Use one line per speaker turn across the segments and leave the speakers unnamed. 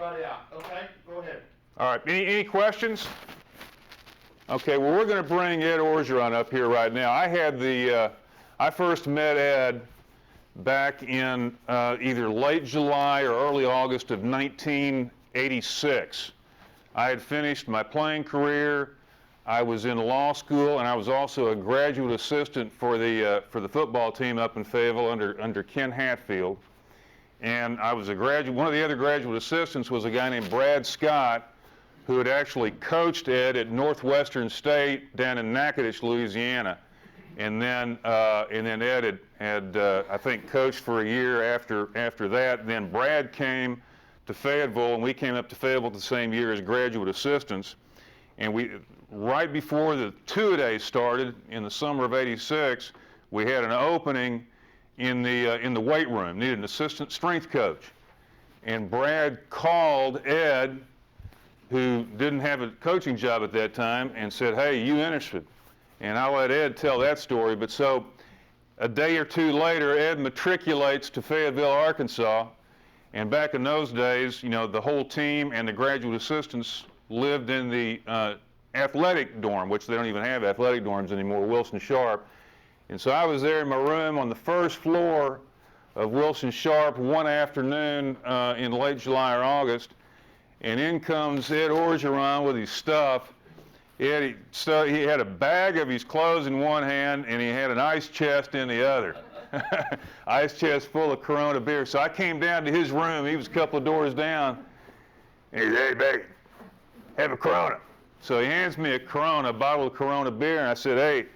everybody out. Okay, go ahead.
All right, any questions? Okay, well, we're going to bring Ed Orgeron up here right now. I first met Ed back in either late July or early August of 1986. I had finished my playing career. I was in law school, and I was also a graduate assistant for the football team up in Fayetteville under Ken Hatfield. And I was one of the other graduate assistants was a guy named Brad Scott, who had actually coached Ed at Northwestern State down in Natchitoches, Louisiana. And then Ed had I think coached for a year after that. Then Brad came to Fayetteville, and we came up to Fayetteville the same year as graduate assistants. And right before the two-a-days started in the summer of '86, we had an opening in the weight room, needed an assistant strength coach. And Brad called Ed, who didn't have a coaching job at that time, and said, "Hey, you interested?" And I'll let Ed tell that story. But so a day or two later, Ed matriculates to Fayetteville, Arkansas. And back in those days, you know, the whole team and the graduate assistants lived in the athletic dorm, which they don't even have athletic dorms anymore, Wilson Sharp. And so I was there in my room on the first floor of Wilson Sharp one afternoon in late July or August, and in comes Ed Orgeron with his stuff. He had a bag of his clothes in one hand, and he had an ice chest in the other. Ice chest full of Corona beer. So I came down to his room. He was a couple of doors down. And he said, "Hey, baby, have a Corona." So he hands me a Corona, a bottle of Corona beer, and I said, "Hey,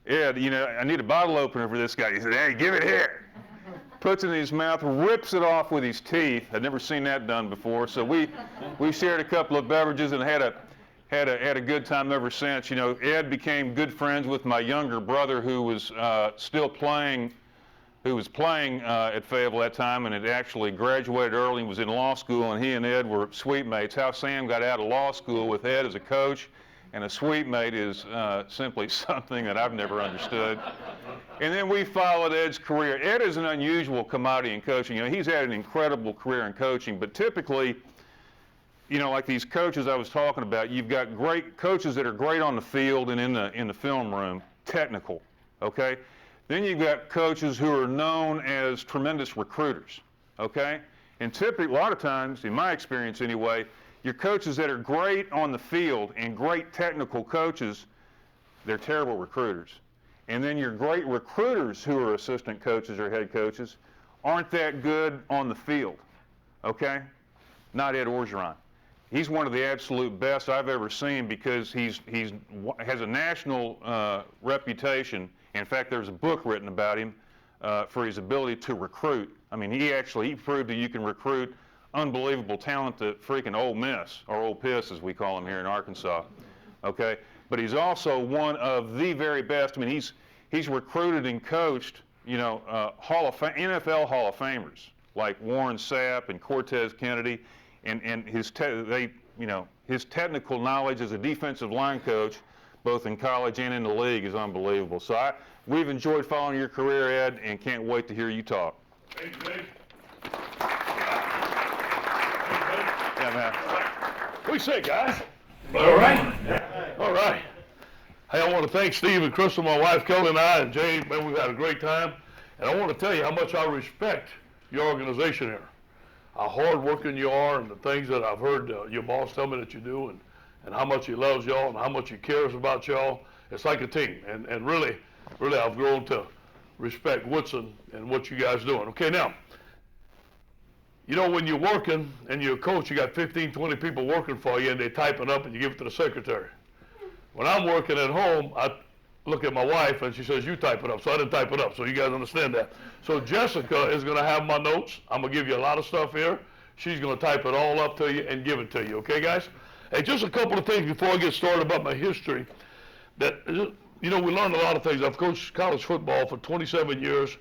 Ed, you know, I need a bottle opener for this guy." He said, "Hey, give it here." Puts it in his mouth, rips it off with his teeth. I'd never seen that done before. So we shared a couple of beverages and had a good time ever since. You know, Ed became good friends with my younger brother, who was still playing, who was playing at Fayetteville at that time, and had actually graduated early and was in law school, and he and Ed were suite mates. How Sam got out of law school with Ed as a coach and a suite mate is simply something that I've never understood. And then we followed Ed's career. Ed is an unusual commodity in coaching. You know, he's had an incredible career in coaching, but typically, you know, like these coaches I was talking about, you've got great coaches that are great on the field and in the film room, technical, okay? Then you've got coaches who are known as tremendous recruiters, okay? And typically, a lot of times, in my experience anyway, your coaches that are great on the field and great technical coaches, they're terrible recruiters. And then your great recruiters who are assistant coaches or head coaches aren't that good on the field, okay? Not Ed Orgeron. He's one of the absolute best I've ever seen because he has a national reputation. In fact, there's a book written about him for his ability to recruit. I mean, he proved that you can recruit unbelievable talent to freaking Ole Miss, or Ole Piss as we call him here in Arkansas, okay? But he's also one of the very best. I mean, he's recruited and coached, you know, NFL Hall of Famers like Warren Sapp and Cortez Kennedy. And his technical knowledge as a defensive line coach, both in college and in the league, is unbelievable. So we've enjoyed following your career, Ed, and can't wait to hear you talk.
Thanks, Dave.
Yeah, man.
What do you say, guys? All right. All right. Hey, I want to thank Steve and Crystal, my wife Kelly, and I, and Jay. Man, we've had a great time. And I want to tell you how much I respect your organization here. How hard-working you are, and the things that I've heard your boss tell me that you do, and how much he loves y'all, and how much he cares about y'all. It's like a team, and really, I've grown to respect Woodson and what you guys doing. Okay, now, you know, when you're working and you're a coach, you got 15, 20 people working for you, and they type it up, and you give it to the secretary. When I'm working at home, I look at my wife, and she says, "You type it up." So I didn't type it up, so you guys understand that. So Jessica is going to have my notes. I'm going to give you a lot of stuff here. She's going to type it all up to you and give it to you. Okay, guys? Hey, just a couple of things before I get started about my history. That, you know, we learned a lot of things. I've coached college football for 27 years,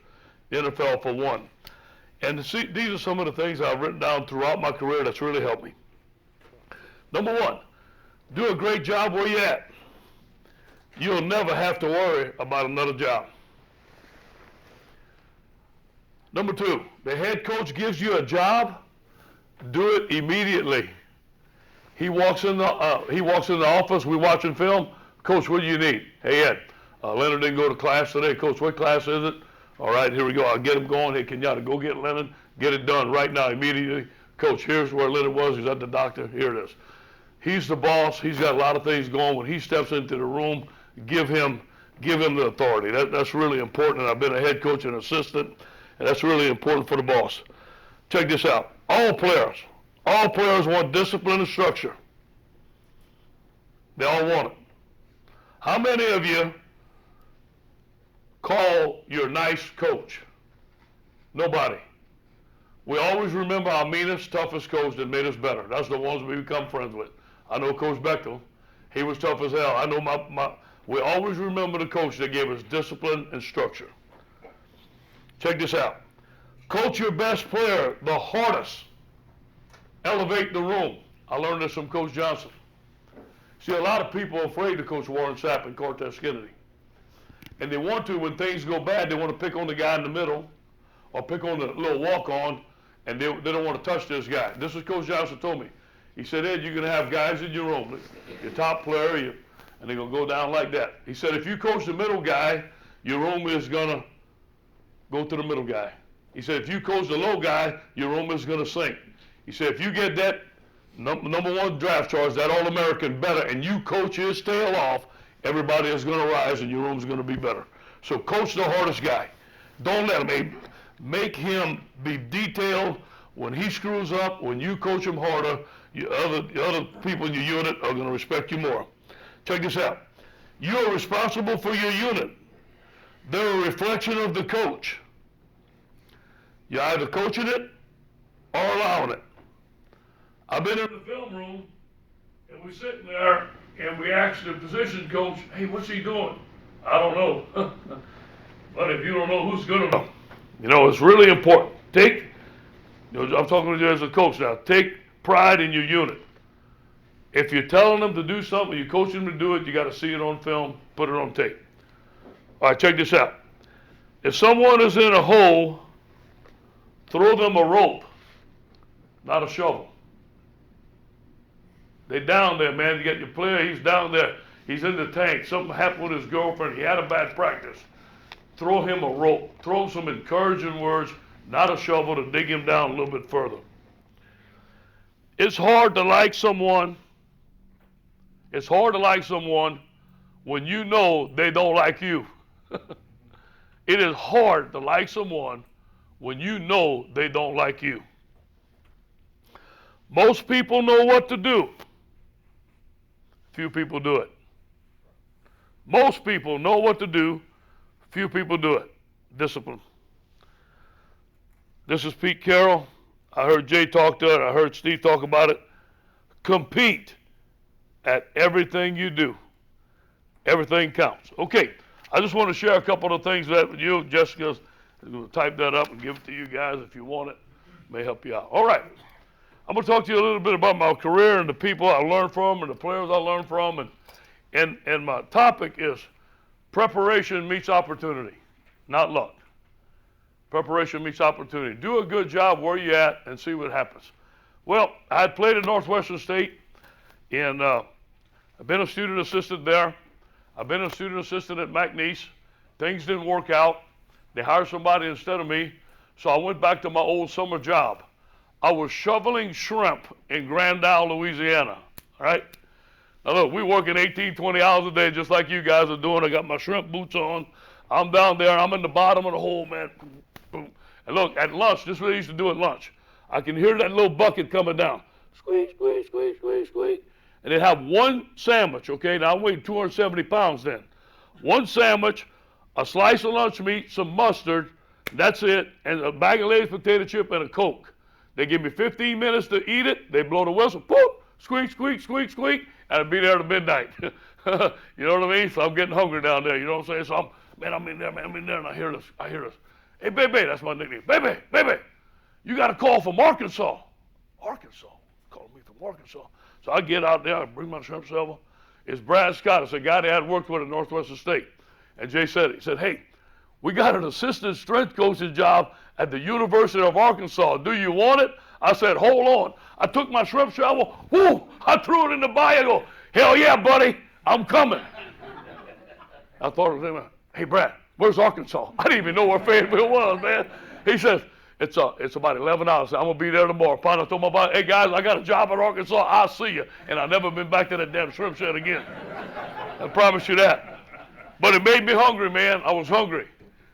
the NFL for 1. And these are some of the things I've written down throughout my career that's really helped me. Number 1, do a great job where you're at. You'll never have to worry about another job. Number 2, the head coach gives you a job Do it immediately. He walks in the office. We watching film. Coach, what do you need? Hey Ed, Leonard didn't go to class today. Coach, what class is it? All right, here we go. I'll get him going. Hey, Kenyatta, go get Leonard. Get it done right now, immediately. Coach, here's where Leonard was. He's at the doctor. Here it is. He's the boss. He's got a lot of things going. When he steps into the room, give him the authority. That's really important. I've been a head coach and assistant, and that's really important for the boss. Check this out. All players want discipline and structure. They all want it. How many of you call your nice coach? Nobody. We always remember our meanest, toughest coach that made us better. That's the ones we become friends with. I know Coach Bechtel. He was tough as hell. I know we always remember the coach that gave us discipline and structure. Check this out. Coach your best player the hardest. Elevate the room. I learned this from Coach Johnson. See, a lot of people are afraid to coach Warren Sapp and Cortez Kennedy. And they want to, when things go bad, they want to pick on the guy in the middle or pick on the little walk-on, and they don't want to touch this guy. This is Coach Johnson told me. He said, Ed, you're going to have guys in your room, your top player, and they're going to go down like that. He said, if you coach the middle guy, your room is going to go to the middle guy. He said, if you coach the low guy, your room is going to sink. He said, if you get that number one draft choice, that All-American better, and you coach his tail off, everybody is going to rise and your room's going to be better. So coach the hardest guy. Don't let him. Make him be detailed. When he screws up, when you coach him harder, the other people in your unit are going to respect you more. Check this out. You are responsible for your unit. They're a reflection of the coach. You're either coaching it or allowing it. I've been in the film room, and we're sitting there, and we asked the position coach, hey, what's he doing? I don't know. But if you don't know, who's going to know? You know, it's really important. I'm talking to you as a coach now. Take pride in your unit. If you're telling them to do something, you're coaching them to do it, you got to see it on film, put it on tape. All right, check this out. If someone is in a hole, throw them a rope, not a shovel. They down there, man. You got your player, he's down there. He's in the tank. Something happened with his girlfriend. He had a bad practice. Throw him a rope. Throw him some encouraging words, not a shovel, to dig him down a little bit further. It's hard to like someone. It's hard to like someone when you know they don't like you. It is hard to like someone when you know they don't like you. Most people know what to do. Few people do it. Most people know what to do. Few people do it. Discipline. This is Pete Carroll. I heard Jay talk to it. I heard Steve talk about it. Compete at everything you do. Everything counts. Okay, I just want to share a couple of things with you. Jessica's going to type that up and give it to you guys if you want it. May help you out. All right. I'm going to talk to you a little bit about my career and the people I learned from and the players I learned from. And my topic is preparation meets opportunity, not luck. Preparation meets opportunity. Do a good job where you're at and see what happens. Well, I had played at Northwestern State, and I've been a student assistant there. I've been a student assistant at McNeese. Things didn't work out. They hired somebody instead of me, so I went back to my old summer job. I was shoveling shrimp in Grand Isle, Louisiana, all right? Now look, we're working 18, 20 hours a day just like you guys are doing. I got my shrimp boots on. I'm down there. I'm in the bottom of the hole, man. Boom. And look, at lunch, this is what I used to do at lunch. I can hear that little bucket coming down. Squeeze, squeeze, squeeze, squeeze, squeeze. And they'd have one sandwich, okay? Now, I weighed 270 pounds then. One sandwich, a slice of lunch meat, some mustard, that's it, and a bag of Lay's potato chip and a Coke. They give me 15 minutes to eat it. They blow the whistle, poof, squeak, squeak, squeak, squeak, and I'd be there to midnight. You know what I mean? So I'm getting hungry down there. You know what I'm saying? So I'm in there, and I hear this. Hey, baby, that's my nickname. Baby, you got a call from Arkansas. Arkansas, calling me from Arkansas. So I get out there, I bring my shrimp shovel. It's Brad Scott. It's a guy that I had worked with at Northwestern State. And Jay said it. He said, hey, we got an assistant strength coaching job at the University of Arkansas. Do you want it? I said, hold on. I took my shrimp shovel, whoo, I threw it in the bayou. I go, hell yeah, buddy, I'm coming. I thought of him, hey, Brad, where's Arkansas? I didn't even know where Fayetteville was, man. He says, it's about 11 hours. I'm going to be there tomorrow. Finally, I told my buddy, hey, guys, I got a job in Arkansas. I'll see you. And I've never been back to that damn shrimp shed again. I promise you that. But it made me hungry, man. I was hungry.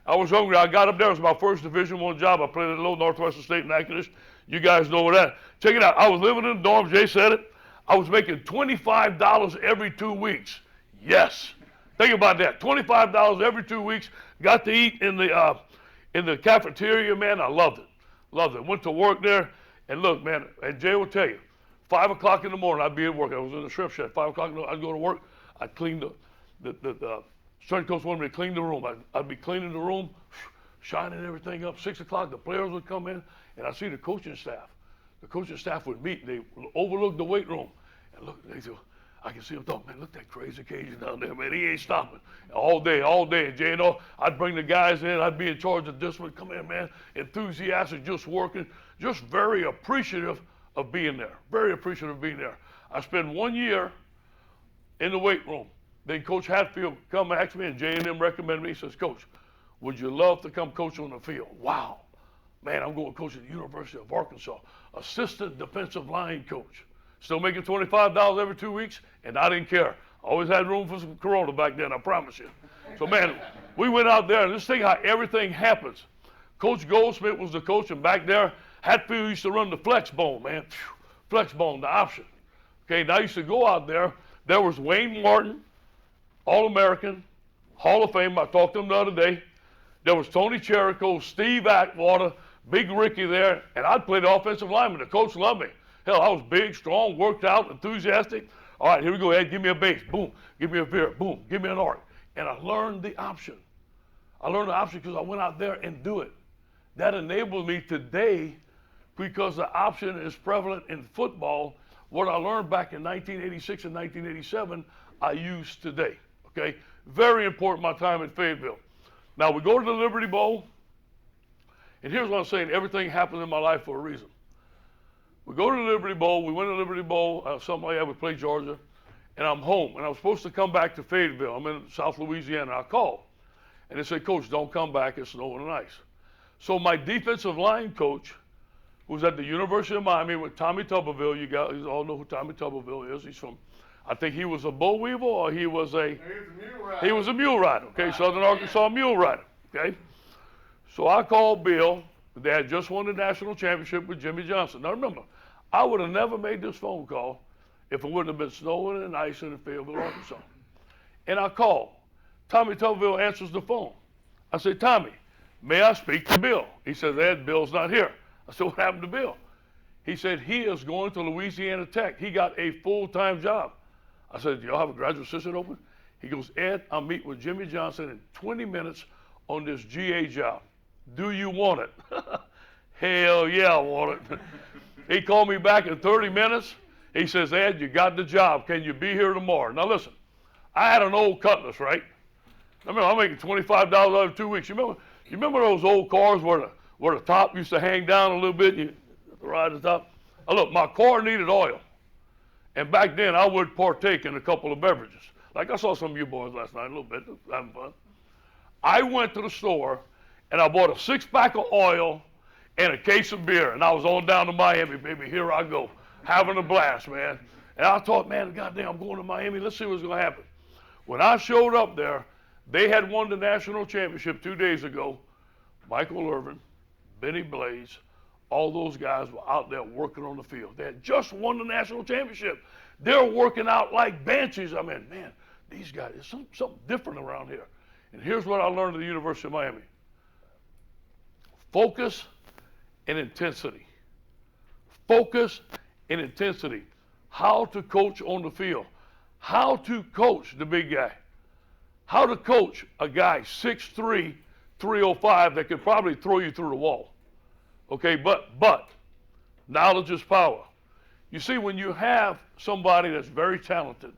I got up there. It was my first Division I job. I played at a little Northwestern State in Natchitoches. You guys know where that. Check it out. I was living in the dorms. Jay said it. I was making $25 every 2 weeks. Yes. Think about that. $25 every 2 weeks. Got to eat in the cafeteria, man. I loved it. Loved it. Went to work there. And look, man, and Jay will tell you, 5 o'clock in the morning, I'd be at work. I was in the shrimp shed. 5 o'clock in the morning, I'd go to work. I'd clean the strength coach wanted me to clean the room. I'd be cleaning the room, shining everything up. 6 o'clock, the players would come in, and I'd see the coaching staff. The coaching staff would meet. They overlook the weight room. And look, they go, I can see them talking, man, look at that crazy Cajun down there, man. He ain't stopping. All day. And Jay, I'd bring the guys in. I'd be in charge of discipline. Come in, man. Enthusiastic, just working. Just very appreciative of being there. Very appreciative of being there. I spent 1 year in the weight room. Then Coach Hatfield come ask me, and Jay and them recommended me. He says, Coach, would you love to come coach on the field? Wow. Man, I'm going to coach at the University of Arkansas. Assistant defensive line coach. Still making $25 every 2 weeks, and I didn't care. Always had room for some Corona back then, I promise you. So, man, we went out there, and just think how everything happens. Coach Goldsmith was the coach, and back there, Hatfield used to run the flex bone, man. Flex bone, the option. Okay, and I used to go out there. There was Wayne Martin, All-American, Hall of Fame. I talked to him the other day. There was Tony Cherico, Steve Atwater, Big Ricky there, and I'd play the offensive lineman. The coach loved me. Hell, I was big, strong, worked out, enthusiastic. All right, here we go, Ed. Give me a base. Boom. Give me a veer. Boom. Give me an arc. And I learned the option. I learned the option because I went out there and do it. That enabled me today, because the option is prevalent in football. What I learned back in 1986 and 1987, I use today. Okay? Very important, my time in Fayetteville. Now, we go to the Liberty Bowl. And here's what I'm saying. Everything happens in my life for a reason. We go to the Liberty Bowl. We win the Liberty Bowl. Something like that. We play Georgia. And I'm home. And I was supposed to come back to Fayetteville. I'm in South Louisiana. I called. And they said, Coach, don't come back. It's snowing and ice. So my defensive line coach, who was at the University of Miami with Tommy Tuberville. You guys all know who Tommy Tuberville is. He's from, I think he was a bull weevil, or he was a mule rider. Okay, Southern Arkansas mule rider. Okay. So I called Bill. They had just won the national championship with Jimmy Johnson. Now remember, I would have never made this phone call if it wouldn't have been snowing and icing in Fayetteville, Arkansas. And I called. Tommy Tuberville answers the phone. I said, Tommy, may I speak to Bill? He says, Ed, Bill's not here. I said, what happened to Bill? He said, he is going to Louisiana Tech. He got a full-time job. I said, do y'all have a graduate assistant open? He goes, Ed, I'll meet with Jimmy Johnson in 20 minutes on this GA job. Do you want it? Hell yeah, I want it. He called me back in 30 minutes. He says, Ed, you got the job. Can you be here tomorrow? Now listen, I had an old Cutlass, right? I remember I'm making $25 every 2 weeks. You remember those old cars where the top used to hang down a little bit? You ride the top. Look, my car needed oil. And back then, I would partake in a couple of beverages. Like I saw some of you boys last night, a little bit, having fun. I went to the store, and I bought a 6-pack of oil and a case of beer, and I was on down to Miami, baby. Here I go, having a blast, man. And I thought, man, goddamn, I'm going to Miami. Let's see what's going to happen. When I showed up there, they had won the national championship 2 days ago. Michael Irvin, Benny Blaze, all those guys were out there working on the field. They had just won the national championship. They're working out like banshees. I mean, man, these guys, there's something different around here. And here's what I learned at the University of Miami. Focus and intensity. Focus and intensity. How to coach on the field. How to coach the big guy. How to coach a guy 6'3", 305 that could probably throw you through the wall. Okay, but knowledge is power. You see, when you have somebody that's very talented,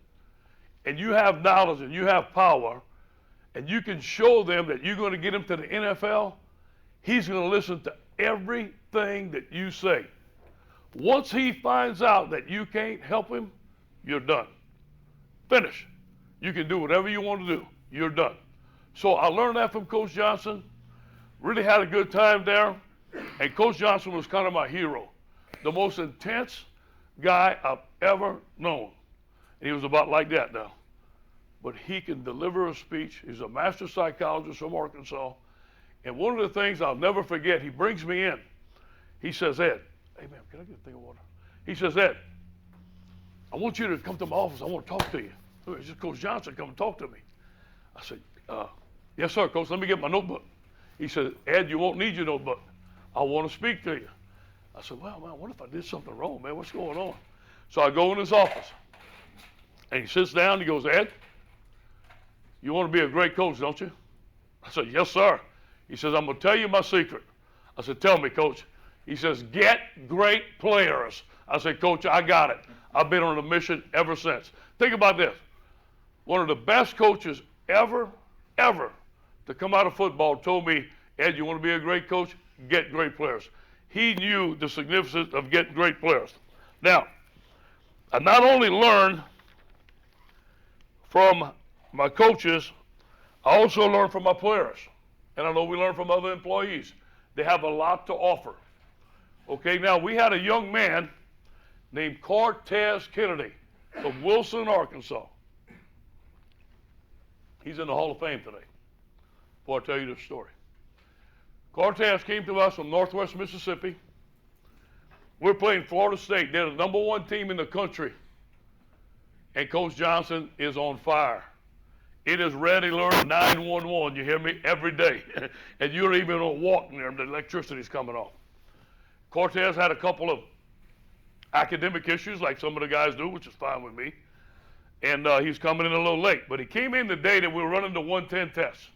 and you have knowledge and you have power, and you can show them that you're going to get him to the NFL, he's going to listen to everything that you say. Once he finds out that you can't help him, you're done. Finish. You can do whatever you want to do. You're done. So I learned that from Coach Johnson. Really had a good time there. And Coach Johnson was kind of my hero. The most intense guy I've ever known. And he was about like that now. But he can deliver a speech. He's a master psychologist from Arkansas. And one of the things I'll never forget, he brings me in. He says, Ed, hey man, can I get a thing of water? He says, Ed, I want you to come to my office. I want to talk to you. It's just Coach Johnson, come and talk to me. I said, yes, sir, Coach, let me get my notebook. He said, Ed, you won't need your notebook. I want to speak to you. I said, well, man, what if I did something wrong, man? What's going on? So I go in his office, and he sits down, and he goes, Ed, you want to be a great coach, don't you? I said, yes, sir. He says, I'm going to tell you my secret. I said, tell me, Coach. He says, get great players. I said, Coach, I got it. I've been on a mission ever since. Think about this. One of the best coaches ever to come out of football told me, Ed, you want to be a great coach? Get great players. He knew the significance of getting great players. Now, I not only learned from my coaches, I also learned from my players. And I know we learn from other employees. They have a lot to offer. Okay, now we had a young man named Cortez Kennedy from Woodson, Arkansas. He's in the Hall of Fame today, before I tell you this story. Cortez came to us from Northwest Mississippi. We're playing Florida State. They're the #1 team in the country. And Coach Johnson is on fire. It is ready to learn 911, you hear me, every day. And you're even on a walk there, and the electricity's coming off. Cortez had a couple of academic issues like some of the guys do, which is fine with me. And he's coming in a little late. But he came in the day that we were running the 110 tests.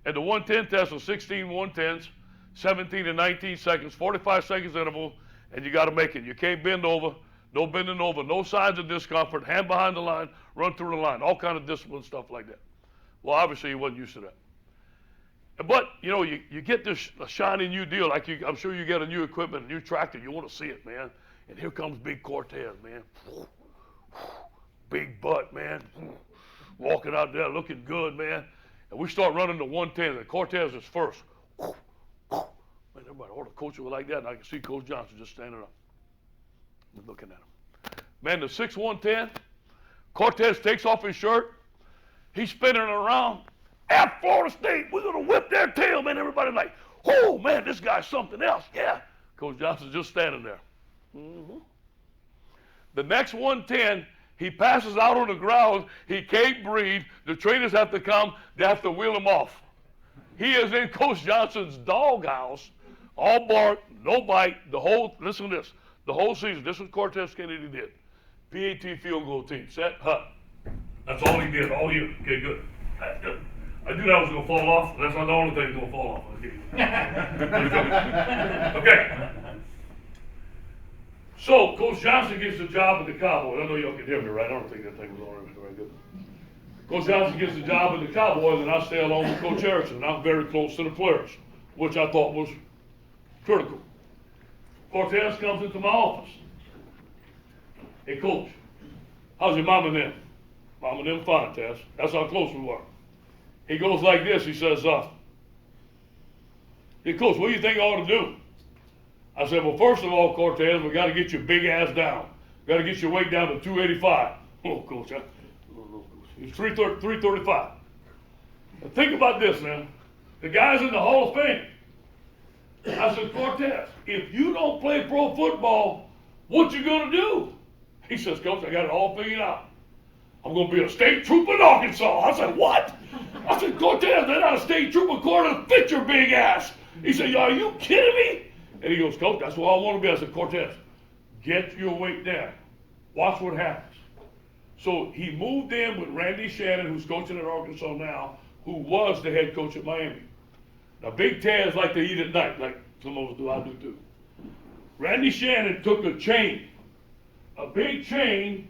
And the 110 test was 16 110s, 17 and 19 seconds, 45 seconds interval, and you got to make it. You can't bend over, no bending over, no signs of discomfort, hand behind the line, run through the line, all kind of discipline stuff like that. Well, obviously he wasn't used to that. But, you know, you get this shiny new deal, like I'm sure you get a new equipment, a new tractor, you want to see it, man. And here comes big Cortez, man. Big butt, man. Walking out there looking good, man. And we start running the 110, and Cortez is first. Man, everybody, all the coaches were like that, and I can see Coach Johnson just standing up and looking at him. Man, the 6 110, Cortez takes off his shirt. He's spinning around. At Florida State, we're going to whip their tail, man. Everybody's like, oh, man, this guy's something else. Yeah. Coach Johnson's just standing there. Mm-hmm. The next 110, he passes out on the ground. He can't breathe. The trainers have to come. They have to wheel him off. He is in Coach Johnson's doghouse, all bark, no bite, listen to this, the whole season. This is what Cortez Kennedy did. PAT field goal team, set, hut. That's all he did all year. Okay, good. I knew that was going to fall off. That's not the only thing that's going to fall off. Okay. So, Coach Johnson gets the job at the Cowboys. I know y'all can hear me, right? I don't think that thing was on very good. Coach Johnson gets the job at the Cowboys, and I stay along with Coach Erickson. I'm very close to the players, which I thought was critical. Cortez comes into my office. Hey, Coach, how's your mom and them? Mom and them fine, Tess. That's how close we were. He goes like this. He says, hey, Coach, what do you think I ought to do? I said, well, first of all, Cortez, we got to get your big ass down. We got to get your weight down to 285. Oh, Coach, it's 335. Now, think about this, man. The guy's in the Hall of Fame. I said, Cortez, if you don't play pro football, what you going to do? He says, Coach, I got it all figured out. I'm going to be a state trooper in Arkansas. I said, what? I said, Cortez, they're not a state trooper according to fit your big ass. He said, are you kidding me? And he goes, Coach, that's what I want to be. I said, Cortez, get your weight down. Watch what happens. So he moved in with Randy Shannon, who's coaching at Arkansas now, who was the head coach at Miami. Now, Big Taz like to eat at night, like some of us do, I do too. Randy Shannon took a big chain,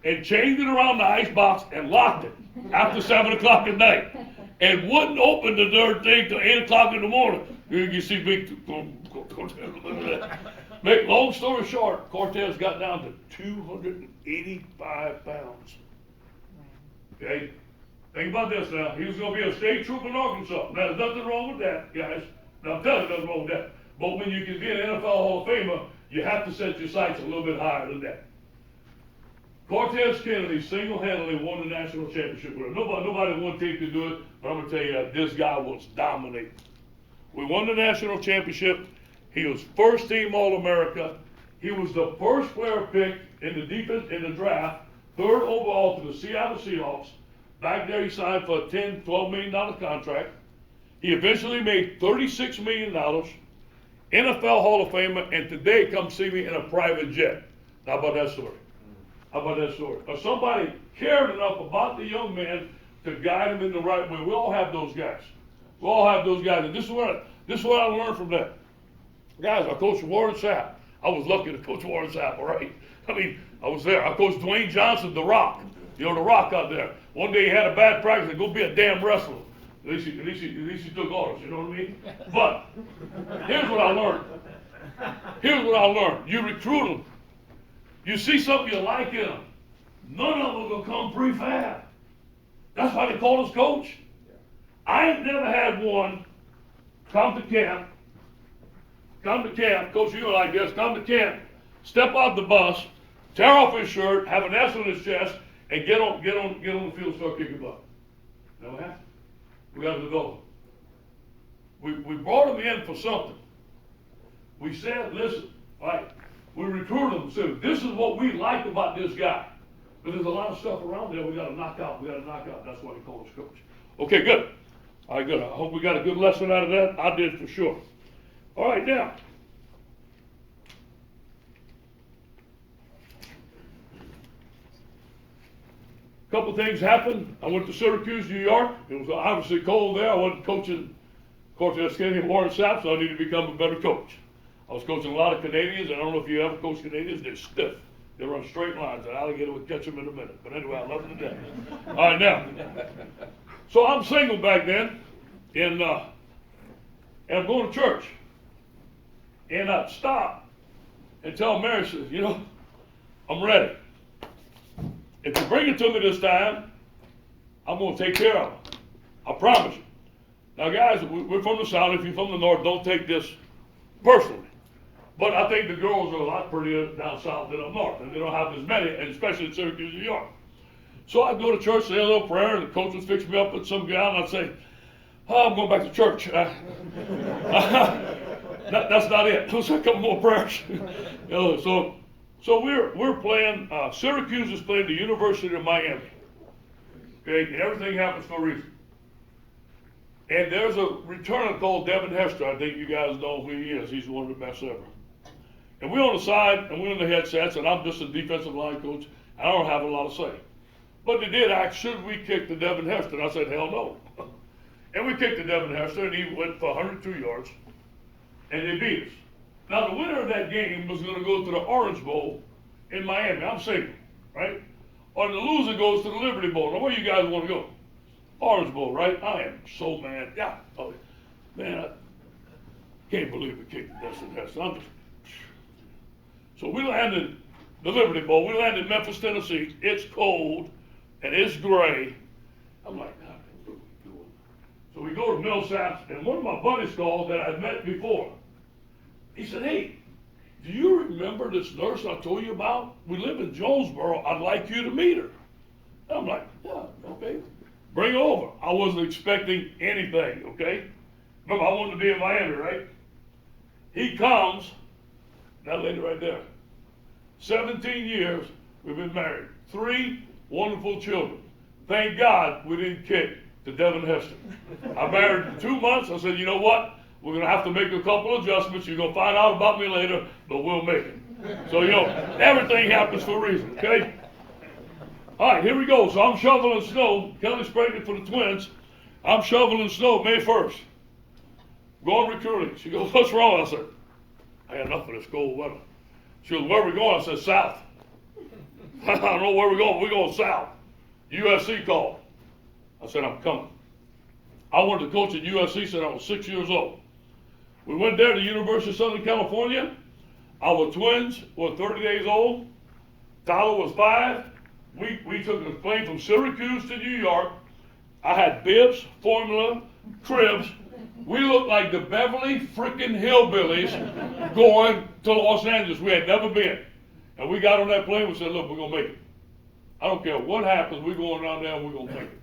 and chained it around the ice box and locked it after 7 o'clock at night. And wouldn't open the darn thing till 8 o'clock in the morning. You see Big Make long story short, Cortez got down to 285 pounds. Okay? Think about this now. He was going to be a state trooper in Arkansas. Now, there's nothing wrong with that, guys. Now, I'm telling you, nothing wrong with that. But when you can be an NFL Hall of Famer, you have to set your sights a little bit higher than that. Cortez Kennedy single-handedly won the national championship with him. Nobody in one team could do it, but I'm going to tell you, this guy was dominating. We won the national championship. He was first team All-America. He was the first player picked in the draft, third overall to the Seattle Seahawks. Back there, he signed for a $10, $12 million contract. He eventually made $36 million, NFL Hall of Famer, and today come see me in a private jet. How about that story? How about that story? Or somebody cared enough about the young man to guide him in the right way. We all have those guys. We all have those guys. And this is what I learned from that. Guys, I coached Warren Sapp. I was lucky to coach Warren Sapp, all right? I mean, I was there. I coached Dwayne Johnson, The Rock. You know, The Rock out there. One day he had a bad practice and go be a damn wrestler. At least he took orders, you know what I mean? But here's what I learned. Here's what I learned. You recruit them. You see something you like in them. None of them will come prefab. That's why they call us coach. I ain't never had one come to camp, coach, you like this, come to camp, step off the bus, tear off his shirt, have an S on his chest, and get on the field and start kicking butt. Never happened. We got to develop them. We brought them in for something. We said, listen, all right, we recruited them, said, this is what we like about this guy. But there's a lot of stuff around there we got to knock out. That's why they call us coach. Okay, good. All right, good. I hope we got a good lesson out of that. I did for sure. All right, now. A couple things happened. I went to Syracuse, New York. It was obviously cold there. I wasn't coaching Cortez Kennedy and Warren Sapp, so I needed to become a better coach. I was coaching a lot of Canadians. I don't know if you ever coach Canadians. They're stiff. They run straight lines. An alligator would catch them in a minute. But anyway, I love them to death. All right, now. So I'm single back then, and I'm going to church. And I'd stop and tell Mary, says, you know, I'm ready. If you bring it to me this time, I'm going to take care of it. I promise you. Now, guys, we're from the South. If you're from the North, don't take this personally. But I think the girls are a lot prettier down south than up north, and they don't have as many, and especially in Syracuse, New York. So I'd go to church, say a little prayer, and the coach would fix me up with some gal, and I'd say, oh, I'm going back to church. That's not it. Let's a couple more prayers. You know, so we're playing. Syracuse is playing the University of Miami. Okay, and everything happens for a reason. And there's a returner called Devin Hester. I think you guys know who he is. He's one of the best ever. And we're on the side, and we're in the headsets, and I'm just a defensive line coach. I don't have a lot to say. But they did ask, should we kick the Devin Hester? And I said, hell no. And we kicked the Devin Hester, and he went for 102 yards, and they beat us. Now, the winner of that game was going to go to the Orange Bowl in Miami. I'm single, right? Or the loser goes to the Liberty Bowl. Now, where you guys want to go? Orange Bowl, right? I am so mad. Yeah. Oh, man, I can't believe we kicked the Devin Hester. So we landed the Liberty Bowl. We landed in Memphis, Tennessee. It's cold, and it's gray. I'm like, God, what are we doing? So we go to Millsaps, and one of my buddies called that I'd met before. He said, hey, do you remember this nurse I told you about? We live in Jonesboro. I'd like you to meet her. And I'm like, yeah, okay. Bring her over. I wasn't expecting anything, okay? Remember, I wanted to be in Miami, right? He comes, that lady right there. 17 years we've been married. 3 wonderful children. Thank God we didn't kick the Devin Hester. I married her 2 months. I said, you know what? We're going to have to make a couple adjustments. You're going to find out about me later, but we'll make it. So, you know, everything happens for a reason, okay? All right, here we go. So I'm shoveling snow. Kelly's pregnant for the twins. I'm shoveling snow May 1st. Going recruiting. She goes, what's wrong? I said, I had enough of this cold weather. She goes, where are we going? I said, south. I don't know where we're going. We're going south. USC called. I said, I'm coming. I wanted to coach at USC since I was 6 years old. We went there to the University of Southern California. Our twins were 30 days old. Tyler was 5. We took a plane from Syracuse to New York. I had bibs, formula, cribs. We looked like the Beverly freaking Hillbillies going to Los Angeles. We had never been. And we got on that plane and said, look, we're going to make it. I don't care what happens, we're going down there and we're going to make it.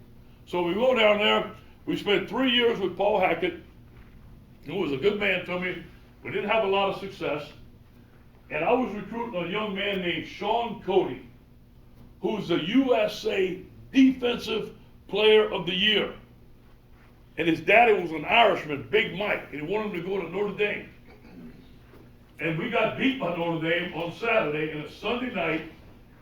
So we go down there. We spent 3 years with Paul Hackett, who was a good man to me. We didn't have a lot of success. And I was recruiting a young man named Sean Cody, who's the USA Defensive Player of the Year. And his daddy was an Irishman, Big Mike, and he wanted him to go to Notre Dame. And we got beat by Notre Dame on Saturday, and it's Sunday night,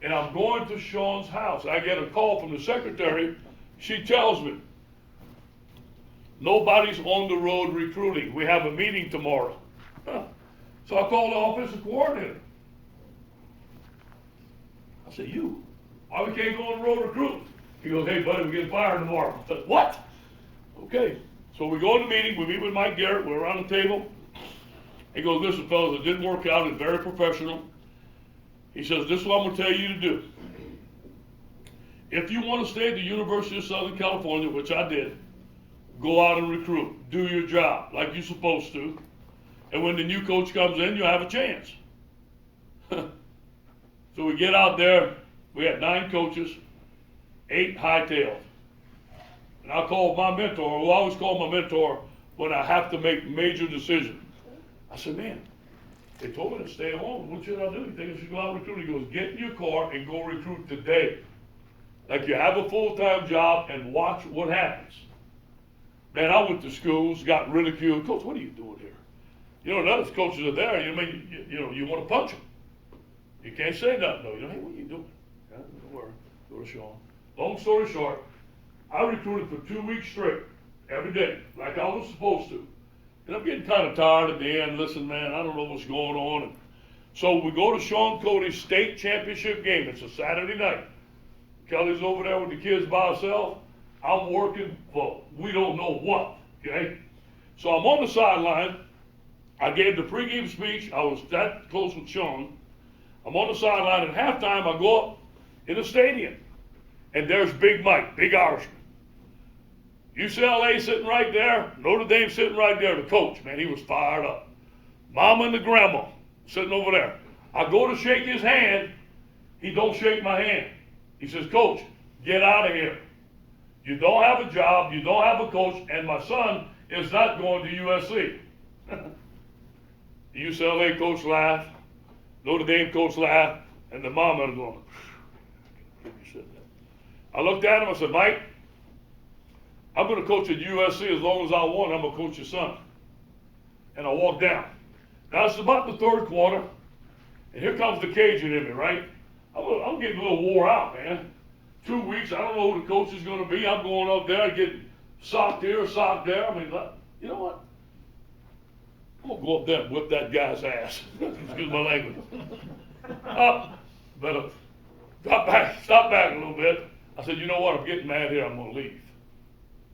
and I'm going to Sean's house. I get a call from the secretary. She tells me, nobody's on the road recruiting. We have a meeting tomorrow. Huh. So I called the offensive coordinator. I said, you, why we can't go on the road recruiting? He goes, hey, buddy, we're getting fired tomorrow. I said, what? Okay. So we go to the meeting. We meet with Mike Garrett. We're around the table. He goes, listen, fellas, it didn't work out. It's very professional. He says, this is what I'm going to tell you to do. If you want to stay at the University of Southern California, which I did, go out and recruit. Do your job like you're supposed to. And when the new coach comes in, you have a chance. So we get out there. We had 9 coaches, 8 hightailed. And I called my mentor, who I always call my mentor when I have to make major decisions. I said, man, they told me to stay home. What should I do? You think I should go out and recruit? He goes, get in your car and go recruit today. Like you have a full-time job and watch what happens. Man, I went to schools, got ridiculed. Coach, what are you doing here? You know, none of the coaches are there. You want to punch them. You can't say nothing, though. You know, hey, what are you doing? Yeah, don't worry. Go to Sean. Long story short, I recruited for 2 weeks straight, every day, like I was supposed to. And I'm getting kind of tired at the end. Listen, man, I don't know what's going on. And so we go to Sean Cody's state championship game. It's a Saturday night. Kelly's over there with the kids by herself. I'm working for we don't know what, okay? So I'm on the sideline. I gave the pregame speech. I was that close with Sean. I'm on the sideline. At halftime, I go up in the stadium. And there's Big Mike, Big Irishman. UCLA sitting right there. Notre Dame sitting right there. The coach, man, he was fired up. Mama and the grandma sitting over there. I go to shake his hand. He don't shake my hand. He says, Coach, get out of here. You don't have a job. You don't have a coach. And my son is not going to USC. The UCLA coach laughed. Notre Dame coach laughed. And the mama was going, I looked at him. I said, Mike, I'm going to coach at USC as long as I want. I'm going to coach your son. And I walked down. Now it's about the third quarter. And here comes the Cajun in me, right? I'm getting a little wore out, man. 2 weeks, I don't know who the coach is going to be. I'm going up there, getting socked here, socked there. I mean, you know what? I'm going to go up there and whip that guy's ass. Excuse my language. Stop back a little bit. I said, you know what? I'm getting mad here. I'm going to leave.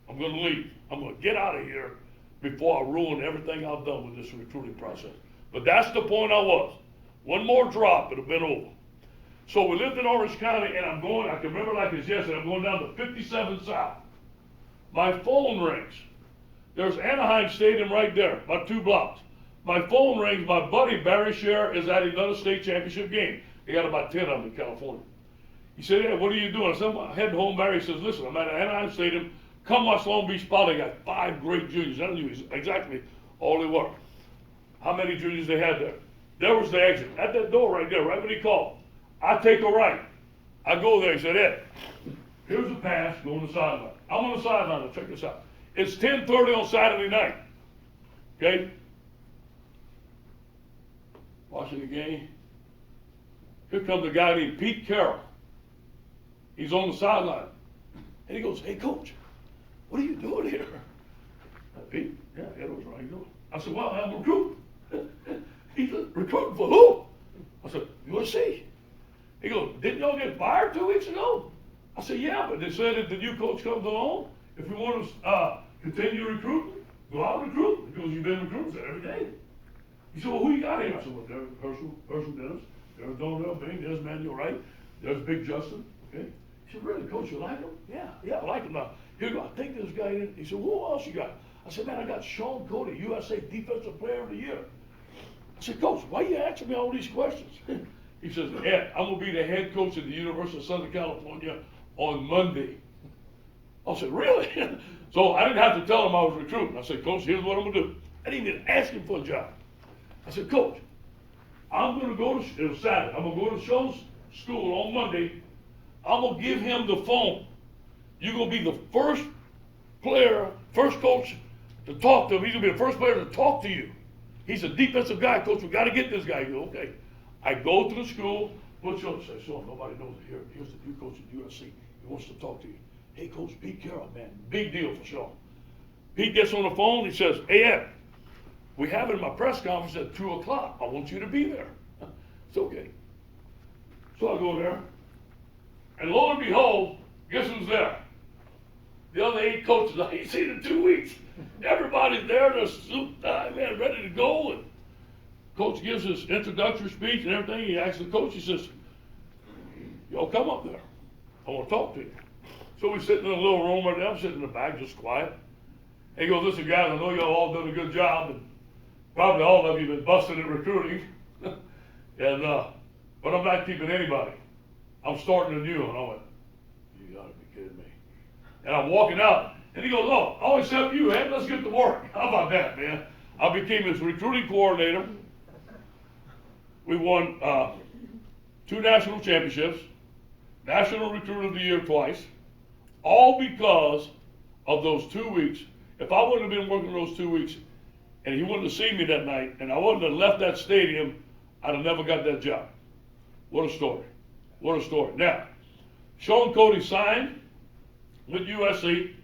I'm going to leave. I'm going to get out of here before I ruin everything I've done with this recruiting process. But that's the point I was. One more drop, it'd have been over. So we lived in Orange County, and I can remember like it's yesterday, I'm going down to 57 South. My phone rings. There's Anaheim Stadium right there, about 2 blocks. My phone rings, my buddy Barry Scher is at another state championship game. They got about 10 of them in California. He said, hey, what are you doing? I said, I'm heading home. Barry says, listen, I'm at Anaheim Stadium. Come watch Long Beach Poly. They got 5 great juniors. I knew exactly all they were. How many juniors they had there. There was the exit. At that door right there, right when he called. I take a right. I go there. He said, Ed, here's the pass. Go on the sideline. I'm on the sideline. Now check this out. It's 10:30 on Saturday night. Okay? Watching the game. Here comes a guy named Pete Carroll. He's on the sideline. And he goes, hey, Coach, what are you doing here? Pete, yeah, Ed was right. Doing. I said, well, I'm recruiting. He said, recruiting for who? I said, USC. He goes, didn't y'all get fired 2 weeks ago? I said, yeah, but they said if the new coach comes along, if we want to continue recruiting, go out and recruit. He goes, you've been recruiting every day. He said, well, who you got here? I said, well, there's Herschel Dennis, there's Donnell Bing, there's Manuel Wright, there's Big Justin. Okay. He said, really, Coach, you like him? Yeah, I like him. Now, here you go, I take this guy in. He said, who else you got? I said, man, I got Sean Cody, USA Defensive Player of the Year. I said, Coach, why are you asking me all these questions? He says, Ed, I'm going to be the head coach at the University of Southern California on Monday. I said, really? So I didn't have to tell him I was recruiting. I said, Coach, here's what I'm going to do. I didn't even ask him for a job. I said, Coach, I'm going to go to, it was Saturday, I'm going to go to Sean's school on Monday. I'm going to give him the phone. You're going to be the first player, first coach to talk to him. He's going to be the first player to talk to you. He's a defensive guy, Coach. We got to get this guy. You go, okay. I go to the school, put Sean, say, Sean, nobody knows it here. Here's the new coach at USC. He wants to talk to you. Hey, Coach, Pete Carroll, man. Big deal for Sean. Pete gets on the phone. He says, hey, Ed, we have it in my press conference at 2 o'clock. I want you to be there. It's okay. So I go there. And lo and behold, guess who's there? The other 8 coaches I ain't seen in 2 weeks. Everybody's there, they're suit tie, man, ready to go. And Coach gives his introductory speech and everything. He asks the coach, he says, y'all come up there. I want to talk to you. So we sit in a little room right there. I'm sitting in the back, just quiet. And he goes, listen, guys, I know y'all all done a good job, and probably all of you have been busted in recruiting. And but I'm not keeping anybody. I'm starting a new one. I went, you gotta be kidding me. And I'm walking out, and he goes, oh, I'll accept you, Ed. Let's get to work. How about that, man? I became his recruiting coordinator. We won 2 national championships, National Recruiter of the Year twice, all because of those 2 weeks. If I wouldn't have been working those 2 weeks, and he wouldn't have seen me that night, and I wouldn't have left that stadium, I'd have never got that job. What a story. What a story. Now, Sean Cody signed with USC.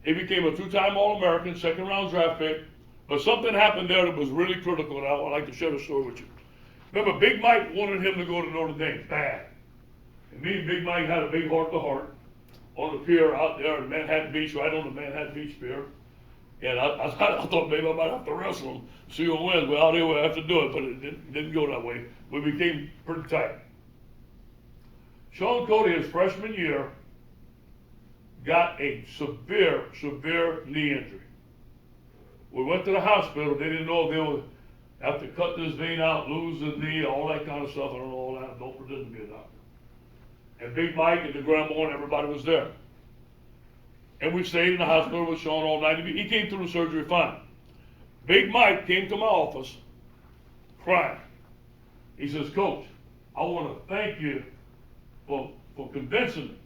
He became a 2-time All-American, 2nd round draft pick. But something happened there that was really critical, and I would like to share the story with you. Remember, Big Mike wanted him to go to Notre Dame, bad. And me and Big Mike had a big heart-to-heart on the pier out there in Manhattan Beach, right on the Manhattan Beach pier. And I thought maybe I might have to wrestle him, see who wins. Well, out here we have to do it, but it didn't go that way. We became pretty tight. Sean Cody, his freshman year, got a severe knee injury. We went to the hospital. They didn't know if they would have to cut this vein out, lose the knee, all that kind of stuff. I don't know all that. Don't pretend to be a doctor. And Big Mike and the grandma and everybody was there. And we stayed in the hospital with Sean all night. He came through the surgery fine. Big Mike came to my office crying. He says, Coach, I want to thank you for convincing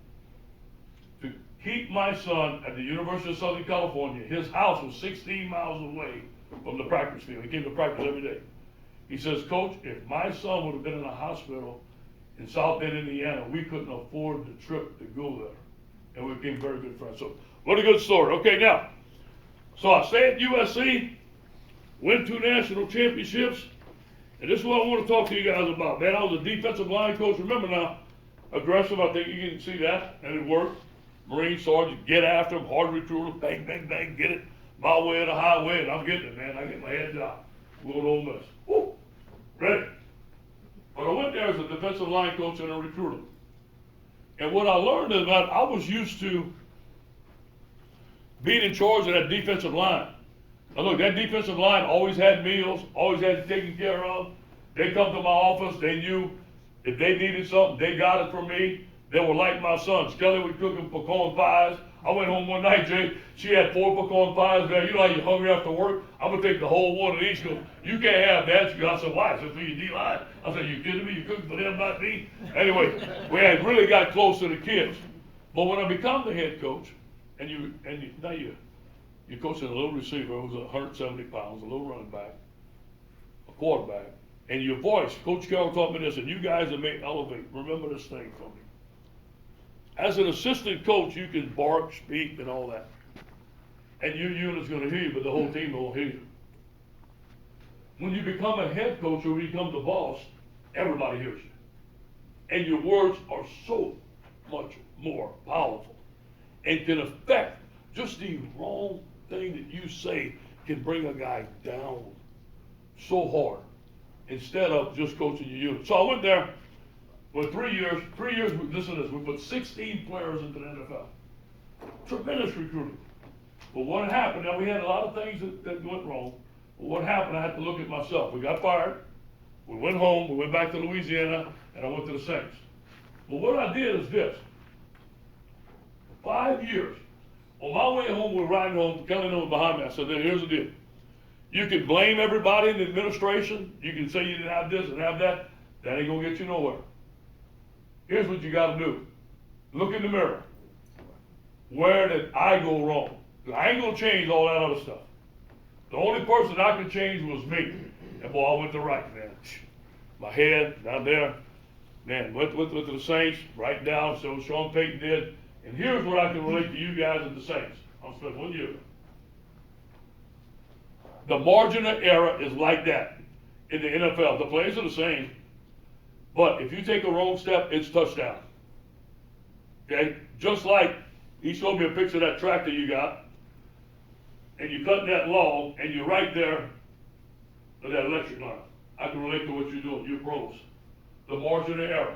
me to keep my son at the University of Southern California. His house was 16 miles away from the practice field. He came to practice every day. He says, Coach, if my son would have been in a hospital in South Bend, Indiana, we couldn't afford the trip to go there. And we became very good friends. So, what a good story. Okay, now, so I stayed at USC, win 2 national championships, and this is what I want to talk to you guys about. Man, I was a defensive line coach. Remember now, aggressive, I think you can see that, and it worked. Marine sergeant, get after him, hard recruiter, bang, bang, bang, get it, my way or the highway, and I'm getting it, man. I get my head down. Going to Ole Miss. Woo! Ready. But I went there as a defensive line coach and a recruiter. And what I learned is that I was used to being in charge of that defensive line. Now look, that defensive line always had meals, always had it taken care of. They come to my office, they knew if they needed something, they got it from me. They were like my sons. Kelly would cook them pecan pies. I went home one night, Jay, she had 4 pecan pies there. You know how you're hungry after work? I'm going to take the whole one of each. She goes, you can't have that. She goes, I said, why? I said, for your D-line. I said, you kidding me? You cooking for them, not me? Anyway, we had really got close to the kids. But when I become the head coach, you're coaching a little receiver who's 170 pounds, a little running back, a quarterback, and your voice, Coach Carroll taught me this, and you guys that may elevate, remember this thing from me. As an assistant coach, you can bark, speak, and all that. And your unit's going to hear you, but the whole team won't hear you. When you become a head coach or you become the boss, everybody hears you. And your words are so much more powerful and can affect just the wrong thing that you say can bring a guy down so hard instead of just coaching your unit. So I went there for 3 years. 3 years, listen to this, we put 16 players into the NFL. Tremendous recruiting. But what happened, now we had a lot of things that went wrong. But what happened, I had to look at myself. We got fired. We went home, we went back to Louisiana, and I went to the Saints. But what I did is this. 5 years. On my way home, we're riding home, Kelly was behind me. I said, here's the deal. You can blame everybody in the administration. You can say you didn't have this and have that. That ain't gonna get you nowhere. Here's what you gotta do. Look in the mirror. Where did I go wrong? I ain't gonna change all that other stuff. The only person I could change was me. And boy, I went to right, man. My head down there. Man, went to the Saints, right down, so Sean Payton did. And here's what I can relate to you guys at the Saints. I'll spend 1 year. The margin of error is like that in the NFL. The plays are the same, but if you take a wrong step, it's touchdown. Okay? Just like he showed me a picture of that tractor you got, and you cut that log, and you're right there at that electric line. I can relate to what you're doing. You're pros. The margin of error.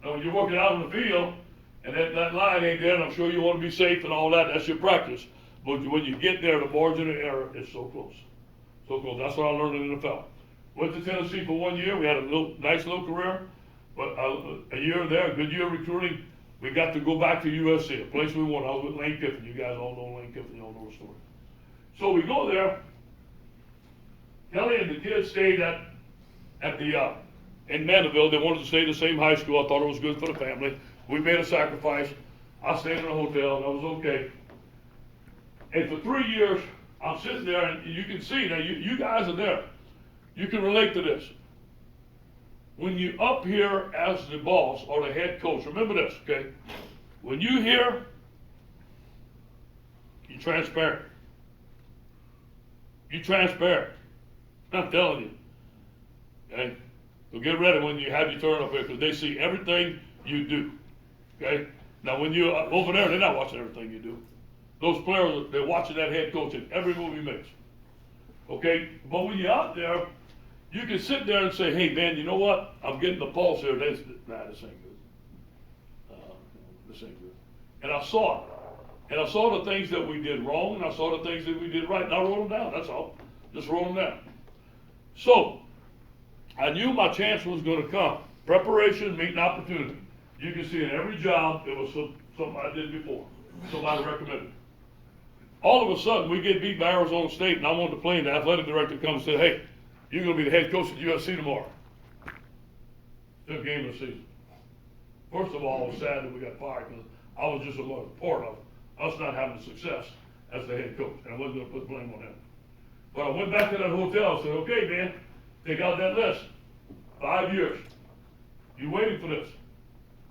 Now, when you're working out in the field, and that line ain't there, and I'm sure you want to be safe and all that, that's your practice. But when you get there, the margin of error is so close. So close. That's what I learned in the NFL. Went to Tennessee for 1 year. We had a nice little career. But a year there, a good year recruiting. We got to go back to USC, a place we wanted. I was with Lane Kiffin. You guys all know Lane Kiffin. You all know the story. So we go there. Kelly and the kids stayed at in Mandeville. They wanted to stay at the same high school. I thought it was good for the family. We made a sacrifice. I stayed in a hotel. That was okay. And for 3 years, I'm sitting there, and you can see, now you guys are there. You can relate to this. When you up here as the boss or the head coach, remember this, okay? When you here, you're transparent. You're transparent. I'm telling you. Okay? So get ready when you have your turn up here, because they see everything you do. Okay? Now when you're over there, they're not watching everything you do. Those players, they're watching that head coach in every move he makes. Okay? But when you're out there, you can sit there and say, hey man, you know what? I'm getting the pulse here. This ain't good. This ain't good. And I saw it. And I saw the things that we did wrong, and I saw the things that we did right. And I wrote them down, that's all. Just wrote them down. So, I knew my chance was going to come. Preparation, meeting opportunity. You can see in every job, it was something I did before. Somebody recommended. All of a sudden, we get beat by Arizona State, and I'm on the plane. The athletic director comes and said, hey, you're going to be the head coach at USC tomorrow. Still game of the season. First of all, I was sad that we got fired, because I was just a part of us not having success as the head coach, and I wasn't going to put blame on him. But I went back to that hotel and said, okay, man, take out that list. 5 years. You waiting for this.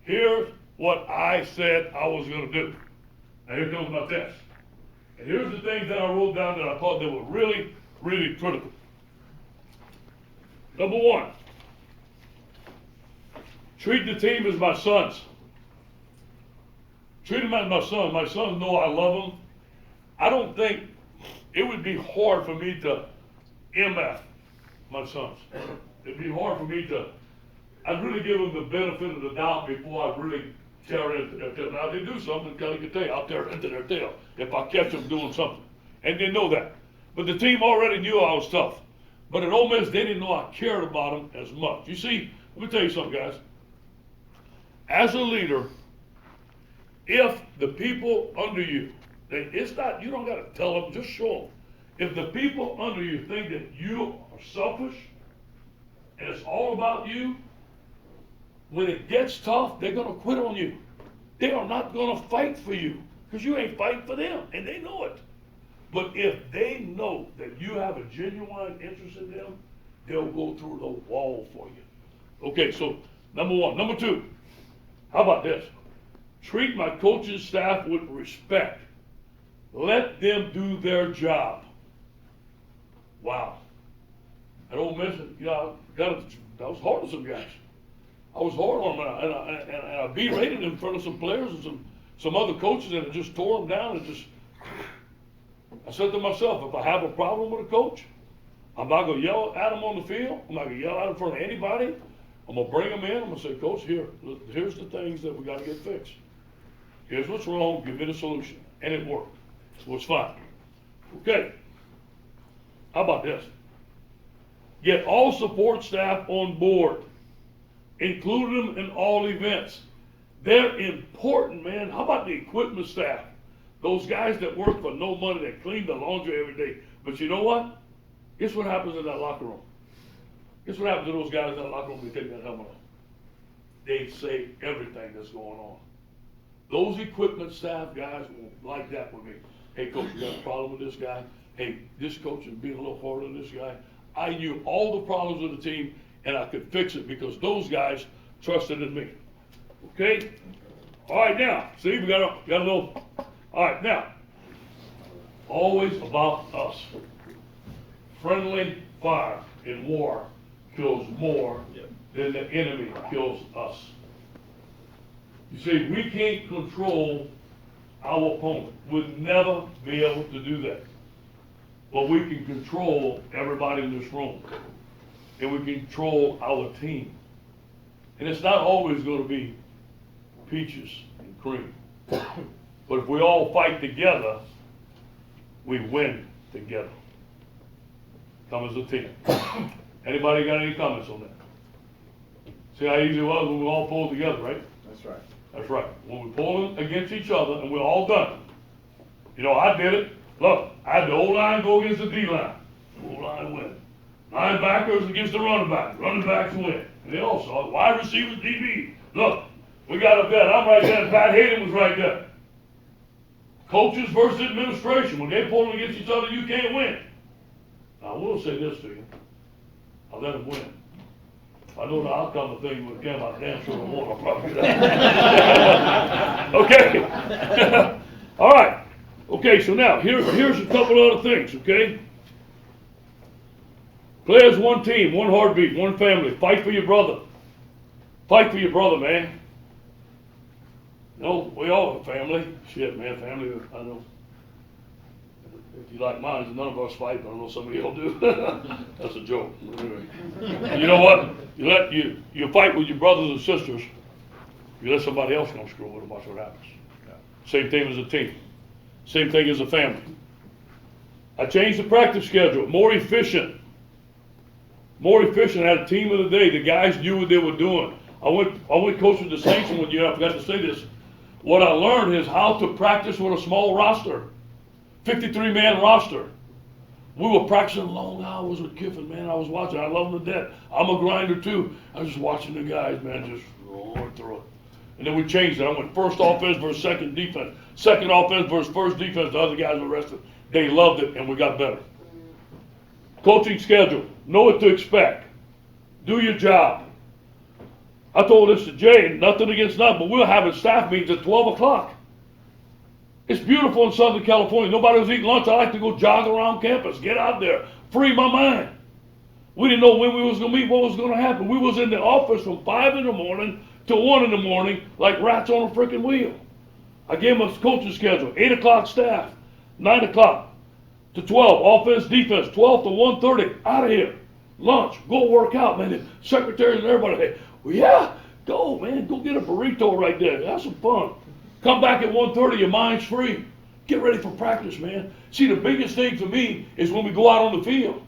Here's what I said I was going to do. Now here comes my test. And here's the things that I wrote down that I thought they were really, really critical. Number one, treat the team as my sons. Treat them as my sons. My sons know I love them. I don't think it would be hard for me to MF my sons. It'd be hard for me to, I'd really give them the benefit of the doubt before I really tear into their tail. Now, if they do something, Kelly can tell you, I'll tear into their tail if I catch them doing something. And they know that. But the team already knew I was tough. But at Ole Miss, they didn't know I cared about them as much. You see, let me tell you something, guys. As a leader, if the people under you, it's not, you don't got to tell them, just show them. If the people under you think that you are selfish and it's all about you, when it gets tough, they're going to quit on you. They are not going to fight for you because you ain't fighting for them, and they know it. But if they know that you have a genuine interest in them, they'll go through the wall for you. Okay, so number one. Number two, how about this? Treat my coaching staff with respect. Let them do their job. Wow. At Ole Miss, you know, I was hard on some guys. I was hard on them, and I berated them in front of some players and some other coaches, and it just tore them down. I said to myself, if I have a problem with a coach, I'm not going to yell at them on the field. I'm not going to yell at them in front of anybody. I'm going to bring them in. I'm going to say, Coach, here's the things that we got to get fixed. Here's what's wrong. Give me the solution. And it worked. It was fine. Okay. How about this? Get all support staff on board. Include them in all events. They're important, man. How about the equipment staff? Those guys that work for no money, that clean the laundry every day. But you know what? Guess what happens in that locker room? Guess what happens to those guys in that locker room when they take that helmet off? They say everything that's going on. Those equipment staff guys will like that with me. Hey, coach, you got a problem with this guy? Hey, this coach is being a little harder on this guy. I knew all the problems of the team, and I could fix it because those guys trusted in me. Okay? All right, now, see, we got a little. All right, now, always about us. Friendly fire in war kills more than the enemy kills us. You see, we can't control our opponent. We'll never be able to do that. But we can control everybody in this room. And we can control our team. And it's not always going to be peaches and cream. But if we all fight together, we win together. Come as a team. Anybody got any comments on that? See how easy it was when we all pulled together, right?
That's right.
That's right. When we pull against each other and we're all done. You know, I did it. Look, I had the O-line go against the D-line. O-line win. Linebackers against the running back. Running backs win. And they all saw it. Wide receivers, DB. Look, we got a vet. I'm right there. Pat Hayden was right there. Coaches versus administration. When they pull against each other, you can't win. Now, I will say this to you. I'll let them win. I know the outcome of things with them. I damn sure won't. I'll probably do that. Okay. All right. Okay, so now, here's a couple other things, okay? Play as one team, one heartbeat, one family. Fight for your brother. Fight for your brother, man. You know, we all have a family. Shit, man, family, I know. If you like mine, none of us fight, but I know some of y'all do. That's a joke. Anyway. You know what? You fight with your brothers and sisters. You let somebody else come screw with them, watch what happens. Same thing as a team. Same thing as a family. I changed the practice schedule. More efficient. More efficient. I had a team of the day. The guys knew what they were doing. I went coaching the Saints one year. I forgot to say this. What I learned is how to practice with a small roster. 53-man roster. We were practicing long hours with Kiffin, man. I was watching. I love him to death. I'm a grinder too. I was just watching the guys, man, just roar through it. And then we changed it. I went first offense versus second defense. Second offense versus first defense. The other guys were rested. They loved it, and we got better. Coaching schedule. Know what to expect. Do your job. I told this to Jay, and nothing against nothing, but we were having staff meetings at 12 o'clock. It's beautiful in Southern California. Nobody was eating lunch. I like to go jog around campus, get out there, free my mind. We didn't know when we was going to meet, what was going to happen. We was in the office from 5 in the morning to 1 in the morning like rats on a freaking wheel. I gave them a coaching schedule. 8 o'clock staff, 9 o'clock to 12, offense, defense, 12 to 1:30, out of here. Lunch, go work out, man. The secretaries and everybody, hey, well, yeah, go, man. Go get a burrito right there. Have some fun. Come back at 1:30, your mind's free. Get ready for practice, man. See, the biggest thing for me is when we go out on the field.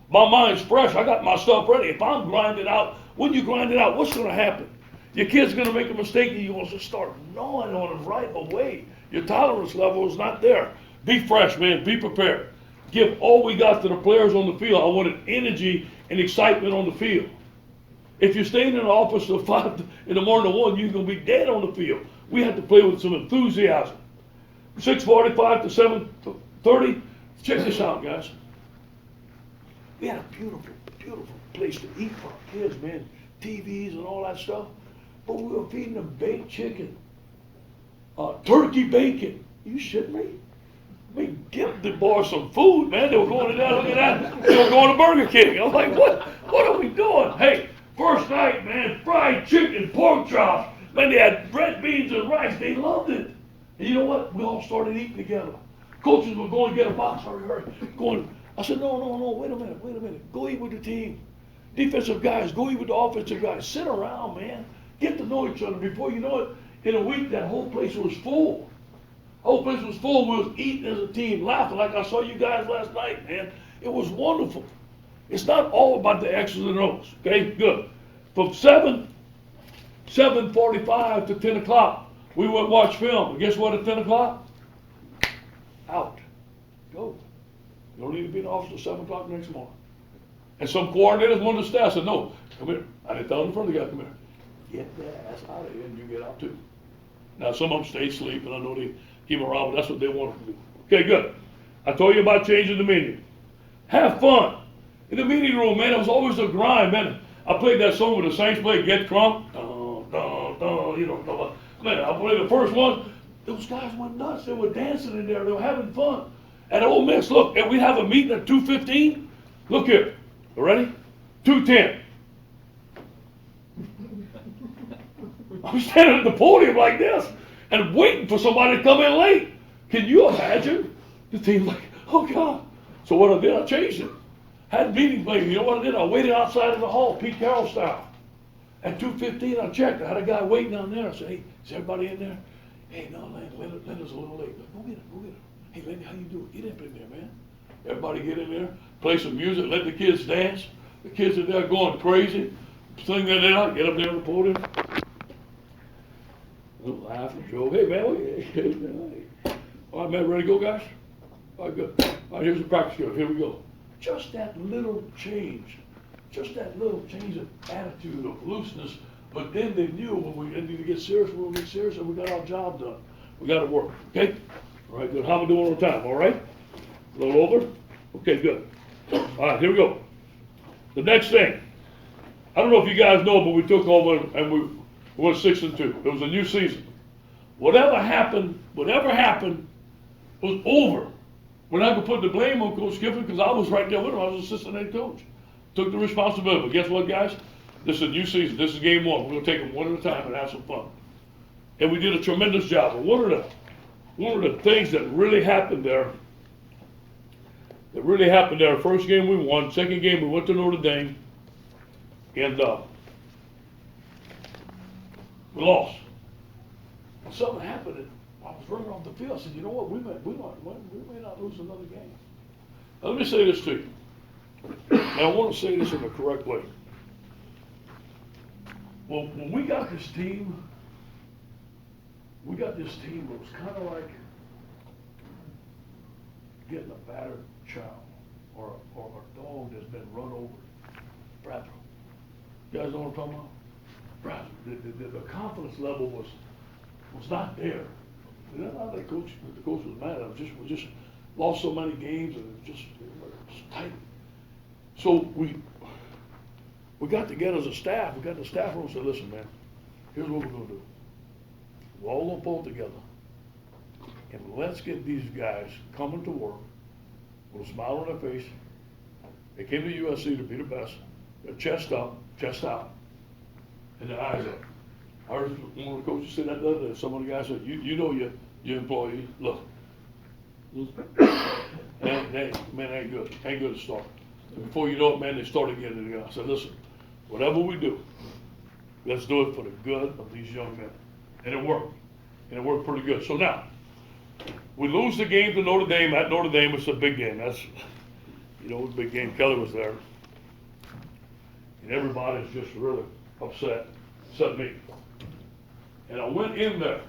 My mind's fresh. I got my stuff ready. If I'm grinding out, when you grind it out, what's going to happen? Your kid's going to make a mistake and you're going to start gnawing on him right away. Your tolerance level is not there. Be fresh, man. Be prepared. Give all we got to the players on the field. I wanted energy and excitement on the field. If you're staying in the office till 5 in the morning to 1, you're going to be dead on the field. We had to play with some enthusiasm. 6:45 to 7:30. Check this out, guys. We had a beautiful, beautiful place to eat for our kids, man. TVs and all that stuff. But we were feeding them baked chicken, turkey bacon. You shitting me? I mean, give the boys some food, man. They were going to that, look at that. They were going to Burger King. I was like, what are we doing? Hey, first night, man, fried chicken, pork chops. Man, they had red beans and rice. They loved it. And you know what? We all started eating together. Coaches were going to get a box. Hurry. Going, I said, no, wait a minute. Go eat with the team. Defensive guys, go eat with the offensive guys. Sit around, man. Get to know each other. Before you know it, in a week, that whole place was full. The whole place was full. We was eating as a team, laughing like I saw you guys last night, man. It was wonderful. It's not all about the X's and O's, okay? Good. From 7:45 to 10 o'clock, we went and watch film. And guess what at 10 o'clock? Out. Go. You don't need to be in the office till 7 o'clock the next morning. And some coordinators, one of the staff said, no, come here. I didn't tell them in front of the guy, come here. Get their ass out of here and you get out too. Now some of them stay asleep and I know they keep around, but that's what they want to do. Okay, good. I told you about changing the meeting. Have fun. In the meeting room, man, it was always a grind, man. I played that song with the Saints play, Get Crunk. You know, man, I played the first one. Those guys went nuts. They were dancing in there. They were having fun. At Ole Miss, look, and we'd have a meeting at 2:15. Look here. You ready? 2:10. I'm standing at the podium like this and waiting for somebody to come in late. Can you imagine? The team's like, oh God. So what I did, I changed it. Had meeting later. You know what I did? I waited outside of the hall, Pete Carroll style. At 2:15, I checked. I had a guy waiting down there. I said, hey, is everybody in there? Hey, no, Leonard's a little late. Go get him. Hey, Lenny, how you doing? Get up in there, man. Everybody get in there, play some music, let the kids dance. The kids are there going crazy. Sing that out, get up there on the podium. We'll laugh and joke. Hey, man, all right, man, ready to go, guys? All right, good. All right, here's the practice field. Here we go. Just that little change of attitude, of looseness, but then they knew when we need to get serious, we'll get serious, and we got our job done. We got to work, okay? All right, good. How am I doing on time, all right? A little over? Okay, good. All right, here we go. The next thing, I don't know if you guys know, but we took over and we went 6-2. It was a new season. Whatever happened was over. We're not going to put the blame on Coach Gifford because I was right there with him. I was assistant head coach. Took the responsibility. But guess what, guys? This is a new season. This is game one. We're going to take them one at a time and have some fun. And we did a tremendous job. And one of the things that really happened there, first game we won, second game we went to Notre Dame, and we lost. And something happened. And I was running off the field. I said, you know what? We may not lose another game. Now, let me say this to you. And I want to say this in the correct way. Well, when we got this team, that was kind of like getting a battered child or a dog that's been run over. Fragile. You guys know what I'm talking about? Fragile. The confidence level was not there. Not that the coach was mad. We just lost so many games and it was tight. So we got together as a staff. We got in the staff room and said, listen, man, here's what we're going to do. We're all going to pull together. And let's get these guys coming to work with a smile on their face. They came to USC to be the best. Their chest up, chest out, and their eyes up. I heard one of the coaches say that the other day. Some of the guys said, you know your employee, look. Man, ain't good. Ain't good to start. And before you know it, man, they started getting it together. I said, listen, whatever we do, let's do it for the good of these young men. And it worked. And it worked pretty good. So now, we lose the game to Notre Dame. At Notre Dame, it's a big game. That's, a big game. Kelly was there. And everybody's just really upset, except me. And I went in there,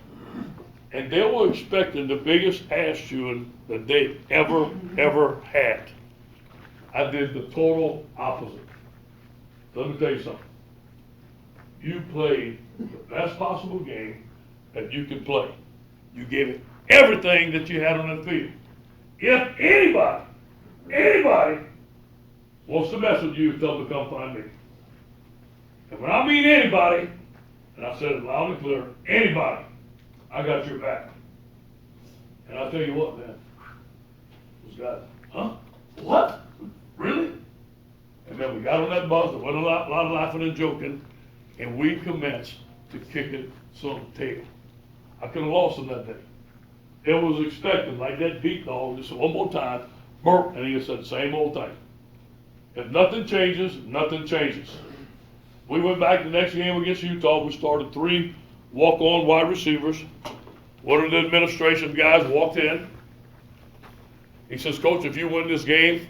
and they were expecting the biggest ass chewing that they ever had. I did the total opposite. Let me tell you something. You played the best possible game that you could play. You gave it everything that you had on that field. If anybody wants to mess with you, tell them to come find me. And when I mean anybody, and I said it loud and clear, anybody, I got your back. And I'll tell you what, man, those guys, huh? What? Really? And then we got on that bus, there was a lot of laughing and joking, and we commenced to kick it some tail. I could have lost them that day. It was expected, like that beat dog, just one more time, Burp, and he said the same old thing. If nothing changes, nothing changes. We went back the next game against Utah. We started 3 walk-on wide receivers. One of the administration guys walked in. He says, Coach, if you win this game,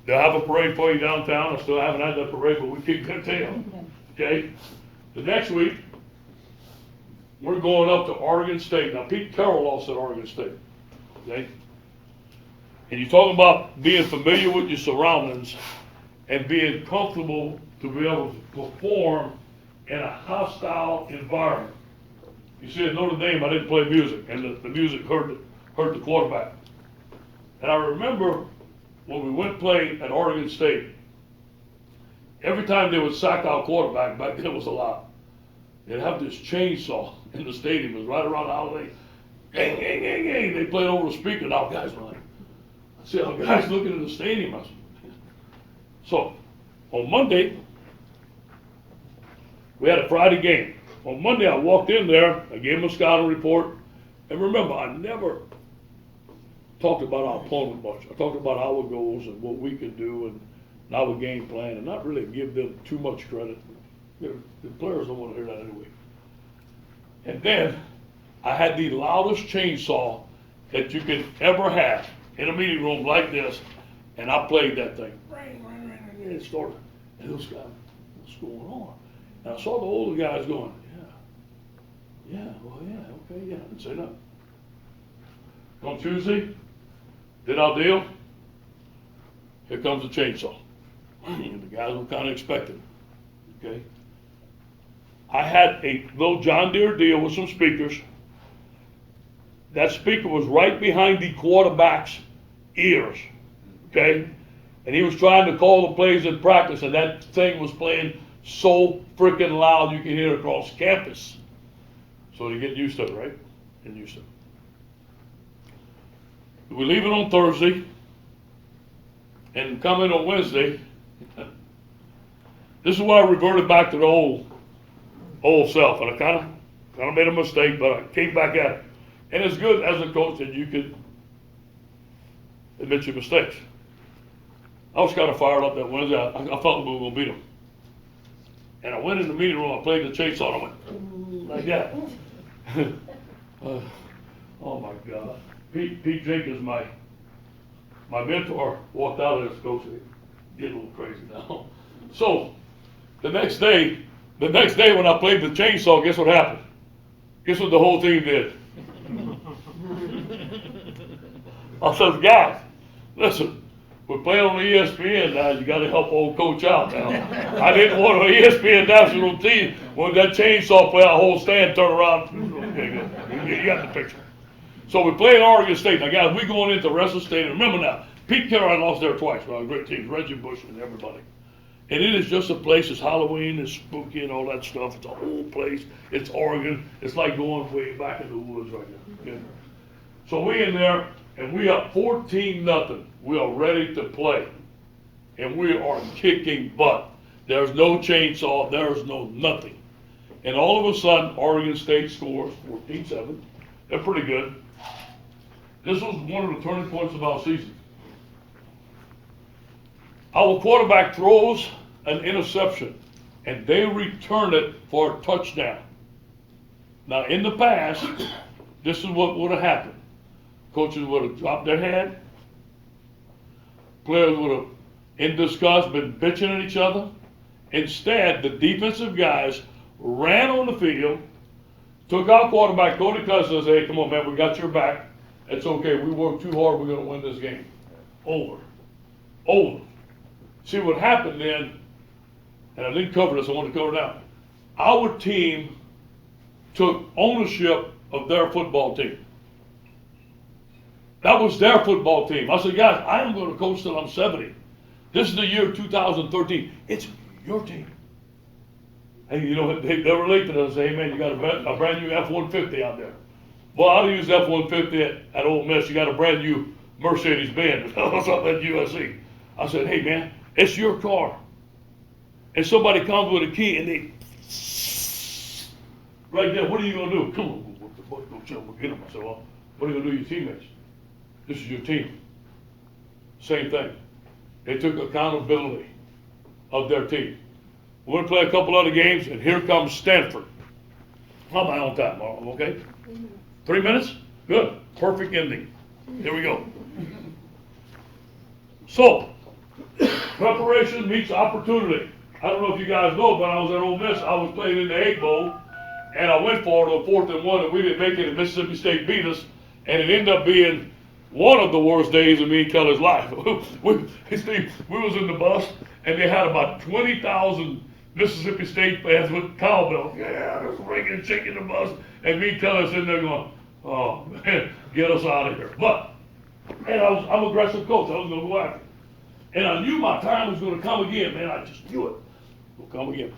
they'll have a parade for you downtown. I still haven't had that parade, but we keep good tail. Okay? The next week, we're going up to Oregon State. Now, Pete Carroll lost at Oregon State. Okay? And you're talking about being familiar with your surroundings and being comfortable to be able to perform in a hostile environment. You see, at Notre Dame, I didn't play music, and the music hurt the quarterback. And I remember when we went play at Oregon State, every time they would sack our quarterback, back then it was a lot, they'd have this chainsaw in the stadium. It was right around the holiday. Gang, gang, gang, gang. They played over the speaker, and our guys were like, I see our guys looking in the stadium. I said, so, on Monday, we had a Friday game. On Monday, I walked in there, I gave them a scouting report, and remember, I never talked about our opponent much. I talked about our goals and what we could do and our game plan, and not really give them too much credit. The players don't want to hear that anyway. And then, I had the loudest chainsaw that you could ever have in a meeting room like this, and I played that thing. Ring, ring, ring, ring, and it started. And those guys, what's going on? And I saw the older guys going, okay, yeah, I didn't say nothing. On Tuesday, did our deal. Here comes the chainsaw. And the guys were kind of expecting it, okay? I had a little John Deere deal with some speakers. That speaker was right behind the quarterback's ears, okay? And he was trying to call the plays in practice, and that thing was playing so freaking loud you could hear it across campus. So you get used to it, right? Get used to it. We leave it on Thursday, and come in on Wednesday. This is where I reverted back to the old self, and I kind of made a mistake, but I came back at it. And it's good as a coach that you could admit your mistakes. I was kind of fired up that Wednesday. I felt we were going to beat them. And I went in the meeting room, I played the chainsaw, and I went like that. Oh my God. Pete Jenkins, my mentor, walked out of this coach and get a little crazy now. So the next day when I played the chainsaw, guess what happened? Guess what the whole team did? I said, guys, listen, we're playing on ESPN now. You got to help old coach out now. I didn't want an ESPN national team when that chainsaw play, our whole stand turn around. Okay, good. You got the picture. So we're playing Oregon State. Now, guys, we're going into the rest of the state. And remember now, Pete Carroll lost there twice. Well, great teams, Reggie Bush and everybody. And it is just a place. It's Halloween, it's spooky and all that stuff. It's a whole place. It's Oregon. It's like going way back in the woods right now. Okay? So we in there, and we are 14-0. We are ready to play. And we are kicking butt. There's no chainsaw. There's no nothing. And all of a sudden, Oregon State scores 14-7. They're pretty good. This was one of the turning points of our season. Our quarterback throws an interception, and they return it for a touchdown. Now, in the past, this is what would have happened. Coaches would have dropped their head. Players would have, in disgust, been bitching at each other. Instead, the defensive guys ran on the field, took our quarterback, Cody Cousins, and said, hey, come on, man, we got your back. It's okay. We worked too hard. We're going to win this game. Over. See what happened then, and I didn't cover this, I want to cover it now. Our team took ownership of their football team. That was their football team. I said, guys, I am going to coach till I'm 70. This is the year 2013. It's your team. And you know, they relate to us and say, hey man, you got a brand new F-150 out there. Well, I use F-150 at Ole Miss. You got a brand new Mercedes-Benz or something at USC. I said, hey man, it's your car. And somebody comes with a key and they, right there, what are you going to do? Come on, we'll get them. I said, well, what are you going to do to your teammates? This is your team. same thing. They took accountability of their team. We're going to play a couple other games, and here comes Stanford. How am I on time, Marlon? Okay? 3 minutes? Good. Perfect ending. Here we go. So, preparation meets opportunity. I don't know if you guys know, but I was at Ole Miss. I was playing in the Egg Bowl, and I went for it on 4th and 1, and we didn't make it, and Mississippi State beat us, and it ended up being one of the worst days of me and Keller's life. we was in the bus, and they had about 20,000 Mississippi State fans with cowbells. Yeah, just ringing and shaking the bus, and me and Keller sitting there going, oh man, get us out of here. But, and I'm an aggressive coach. I was going to go after it. And I knew my time was going to come again, man. I just knew it. Will come again.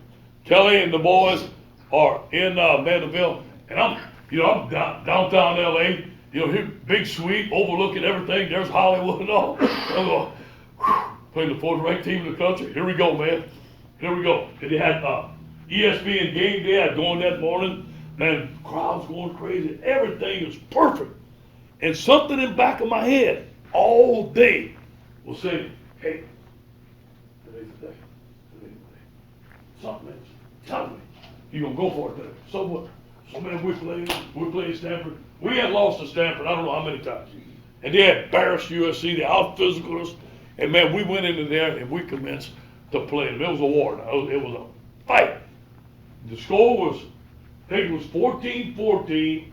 Kelly and the boys are in Mandeville, and I'm downtown LA. Here, big suite, overlooking everything. There's Hollywood and all. I'm going, playing the 4th-ranked team in the country. Here we go, man. Here we go. And they had ESPN game day. I going that morning. Man, crowds going crazy. Everything is perfect. And something in the back of my head all day will say, hey, today's the day. Today's the day. Something is telling me you're going to go for it today. So what? So, man, we played Stanford. We had lost to Stanford, I don't know how many times. And they had embarrassed USC, they out-physicaled us. And, man, we went into there and we commenced to play. And it was a war. It was a fight. The score was, I think it was 14-14.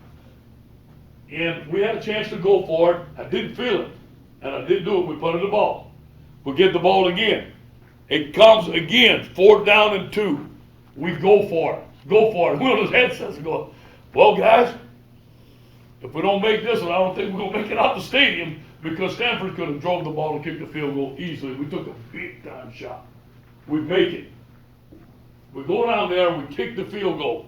And we had a chance to go for it. I didn't feel it. And I didn't do it. We punted the ball. We get the ball again. It comes again, 4th down and 2. We go for it. Go for it. One of those headsets go, well, guys, if we don't make this, and I don't think we're going to make it out the stadium, because Stanford could have drove the ball and kicked the field goal easily. We took a big-time shot. We make it. We go down there and we kick the field goal.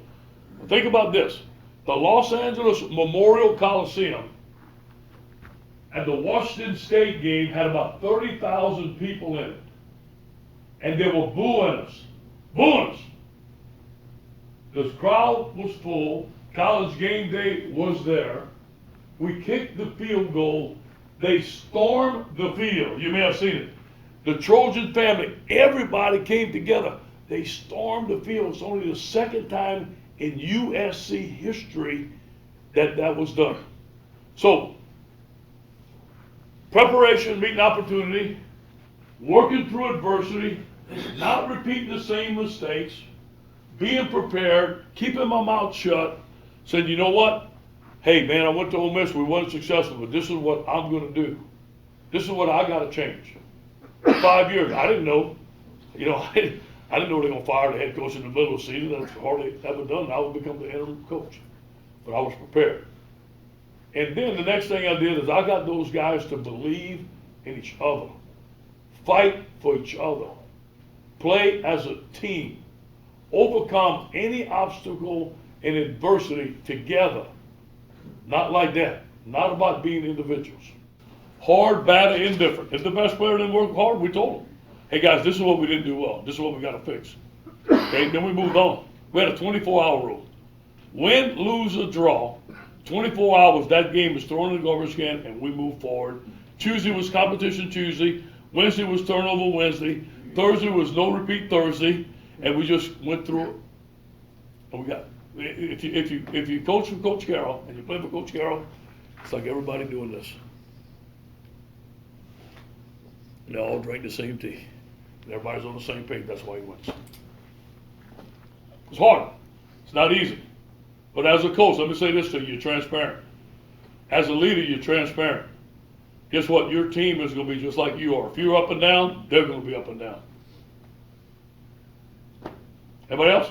Think about this. The Los Angeles Memorial Coliseum at the Washington State game had about 30,000 people in it. And they were booing us. Booing us. The crowd was full. College game day was there. We kicked the field goal. They stormed the field. You may have seen it. The Trojan family, everybody came together. They stormed the field. It's only the second time in USC history that was done. So, preparation, meeting opportunity, working through adversity, not repeating the same mistakes, being prepared, keeping my mouth shut, said, you know what? Hey, man, I went to Ole Miss. We weren't successful, but this is what I'm going to do. This is what I got to change. 5 years. I didn't know. I didn't know they were going to fire the head coach in the middle of the season. That's hardly ever done. I would become the interim coach. But I was prepared. And then the next thing I did is I got those guys to believe in each other. Fight for each other. Play as a team. Overcome any obstacle and adversity together. Not like that. Not about being individuals. Hard, bad, or indifferent. If the best player didn't work hard, we told them, hey guys, this is what we didn't do well. This is what we got to fix. Okay, then we moved on. We had a 24-hour rule. Win, lose, or draw, 24 hours, that game was thrown in the garbage can and we moved forward. Tuesday was competition Tuesday. Wednesday was turnover Wednesday. Thursday was no repeat Thursday. And we just went through it. And we got, if you coach for Coach Carroll and you play for Coach Carroll, it's like everybody doing this. And they all drink the same tea. And everybody's on the same page. That's why he wins. It's hard. It's not easy. But as a coach, let me say this to you, you're transparent. As a leader, you're transparent. Guess what? Your team is going to be just like you are. If you're up and down, they're going to be up and down. Anybody else?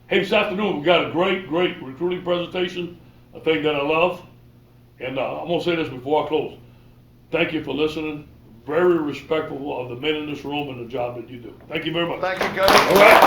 Hey, this afternoon we got a great recruiting presentation, a thing that I love. And I'm going to say this before I close. Thank you for listening. Very respectful of the men in this room and the job that you do. Thank you very much.
Thank you, Coach.
All right.